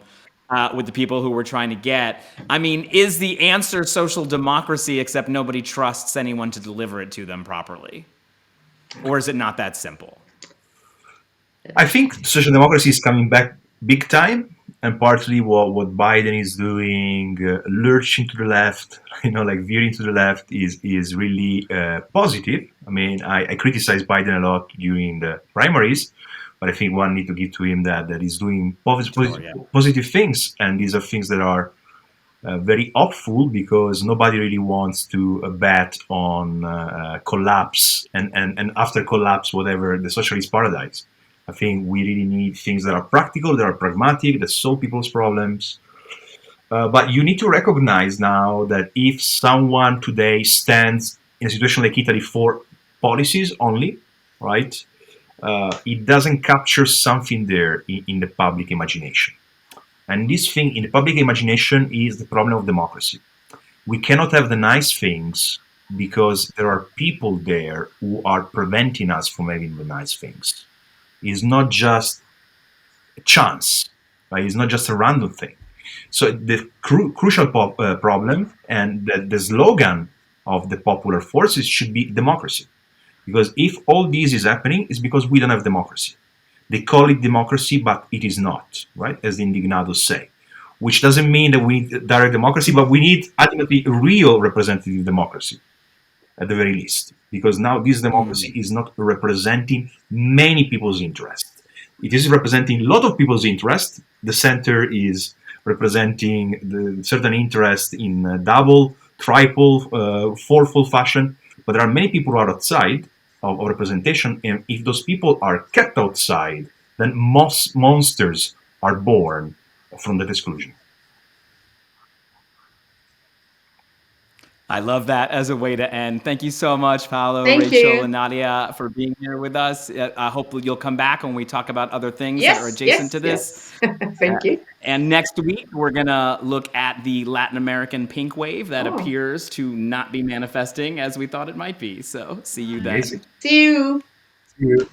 with the people who we're trying to get. I mean, is the answer social democracy, except nobody trusts anyone to deliver it to them properly? Or is it not that simple? I think social democracy is coming back big time, and partly what Biden is doing, lurching to the left, like veering to the left, is really positive. I mean, I criticized Biden a lot during the primaries, but I think one need to give to him that he's doing positive things, and these are things that are very hopeful, because nobody really wants to bet on collapse and after collapse, whatever, the socialist paradise. I think we really need things that are practical, that are pragmatic, that solve people's problems. But you need to recognize now that if someone today stands in a situation like Italy for policies only, right, it doesn't capture something there in the public imagination. And this thing in the public imagination is the problem of democracy. We cannot have the nice things because there are people there who are preventing us from having the nice things. It's not just a chance, right? It's not just a random thing. So the crucial problem and the slogan of the popular forces should be democracy. Because if all this is happening, it's because we don't have democracy. They call it democracy, but it is not, right? As the indignados say. Which doesn't mean that we need direct democracy, but we need ultimately real representative democracy, at the very least. Because now this democracy is not representing many people's interest. It is representing a lot of people's interest. The center is representing the certain interest in double, triple, fourfold fashion. But there are many people who are outside of representation. And if those people are kept outside, then monsters are born from that exclusion. I love that as a way to end. Thank you so much, Paolo, Thank Rachel, you. and Nadia, for being here with us. I hope you'll come back when we talk about other things that are adjacent to this. Yes. Thank you. And next week, we're going to look at the Latin American pink wave that appears to not be manifesting as we thought it might be. So see you then. Amazing. See you. See you.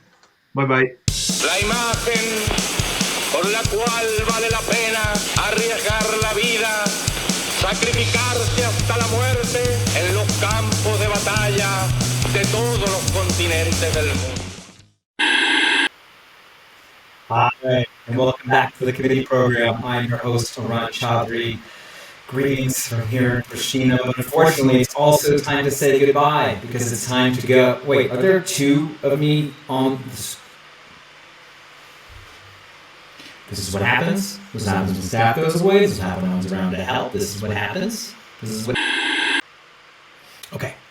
Bye-bye. La imagen por la cual vale la pena arriesgar la vida, sacrificarse hasta la muerte en los campos de batalla de todos los continentes del mundo. Hi, and welcome back to the committee program. I'm your host, Arun Chaudhary. Greetings from here in Pristina, but unfortunately, it's also time to say goodbye because it's time to go. Wait, are there two of me on this? This is what happens. This happens when staff goes away. This is what happens when one's around to help. This is what happens. This is what.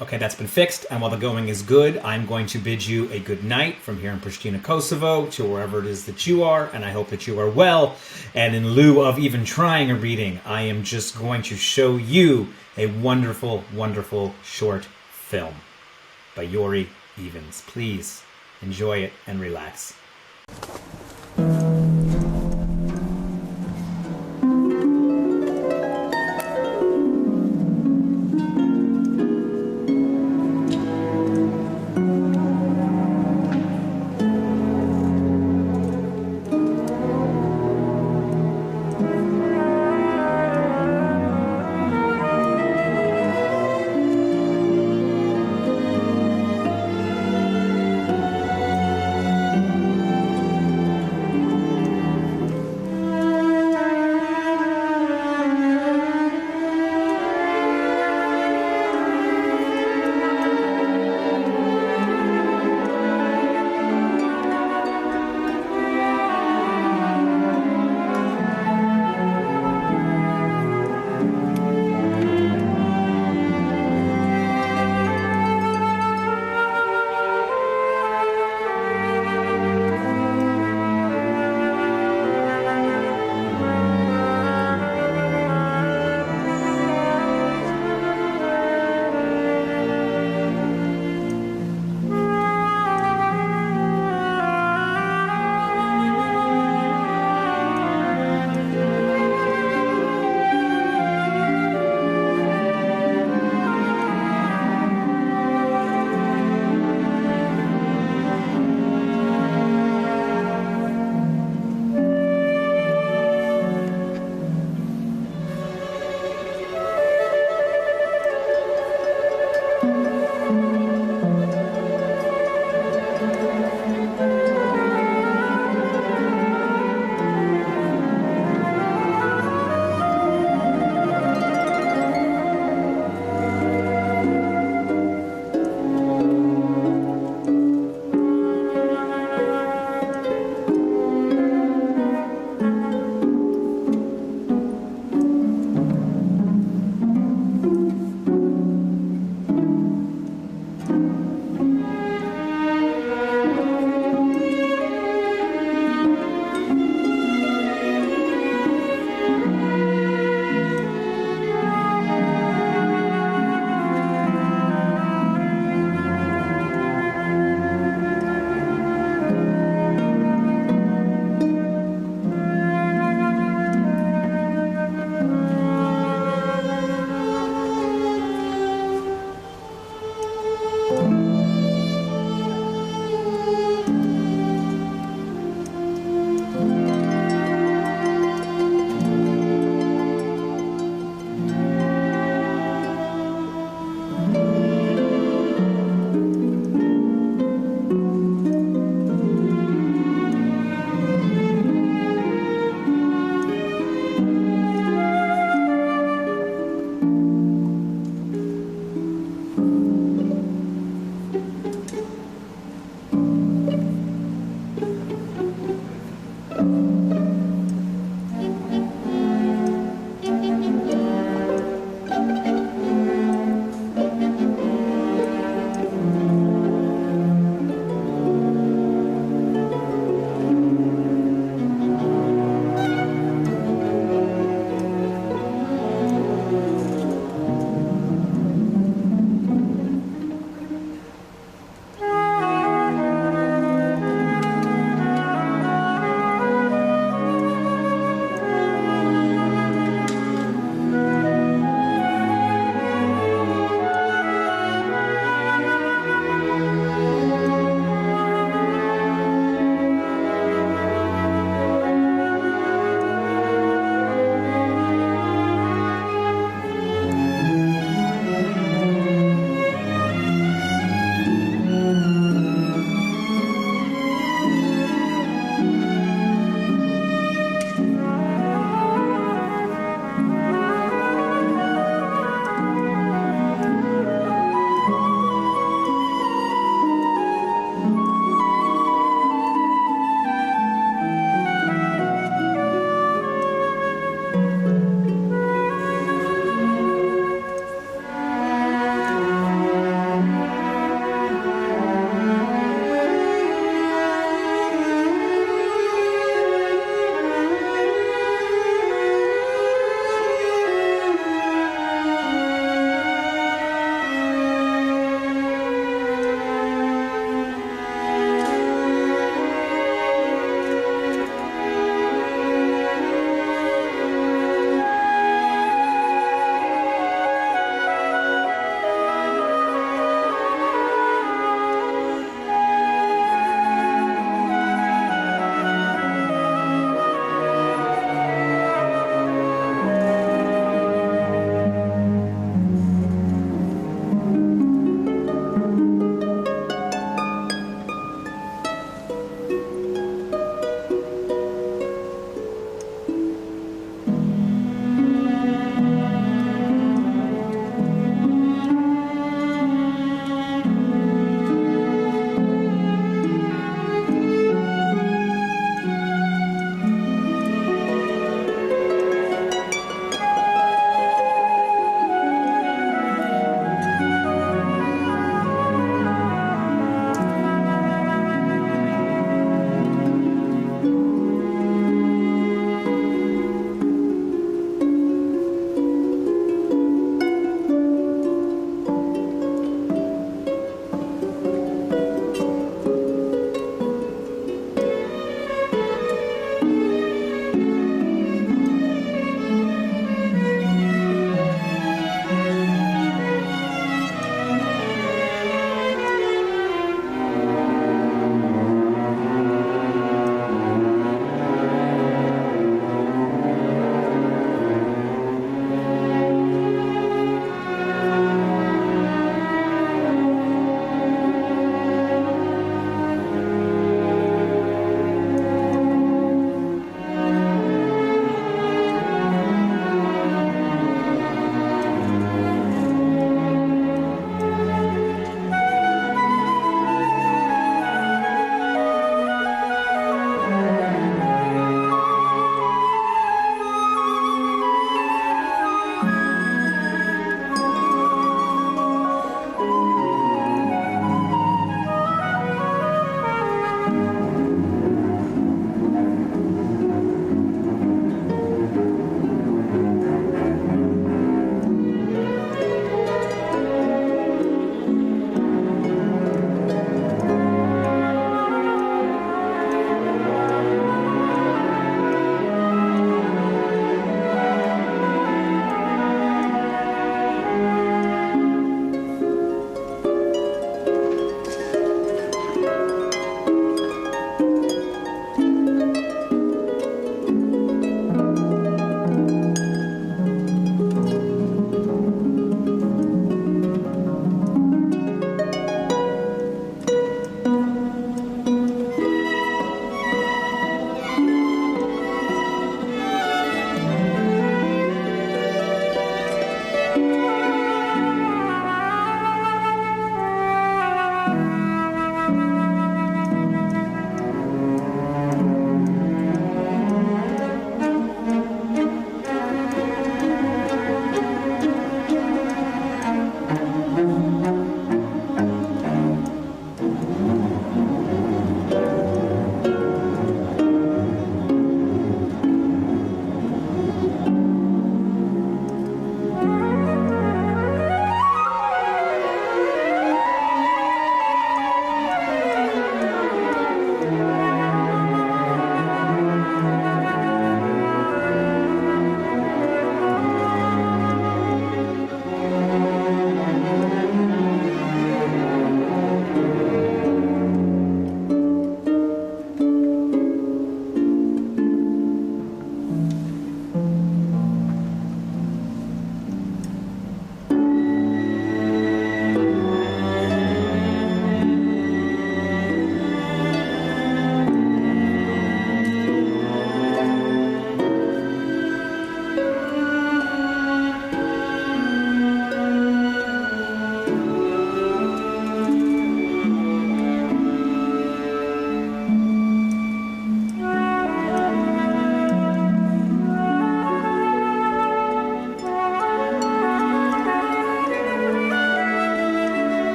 Okay, that's been fixed. And while the going is good, I'm going to bid you a good night from here in Pristina, Kosovo, to wherever it is that you are. And I hope that you are well. And in lieu of even trying a reading, I am just going to show you a wonderful, wonderful short film by Jori, Ivens. Please enjoy it and relax.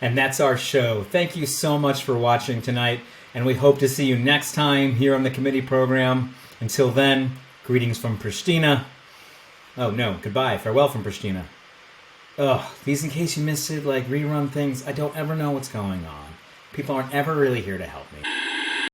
And that's our show. Thank you so much for watching tonight, and we hope to see you next time here on the committee program. Until then, greetings from Pristina. Oh no, goodbye, farewell from Pristina. Ugh, these in case you missed it, like rerun things, I don't ever know what's going on. People aren't ever really here to help me.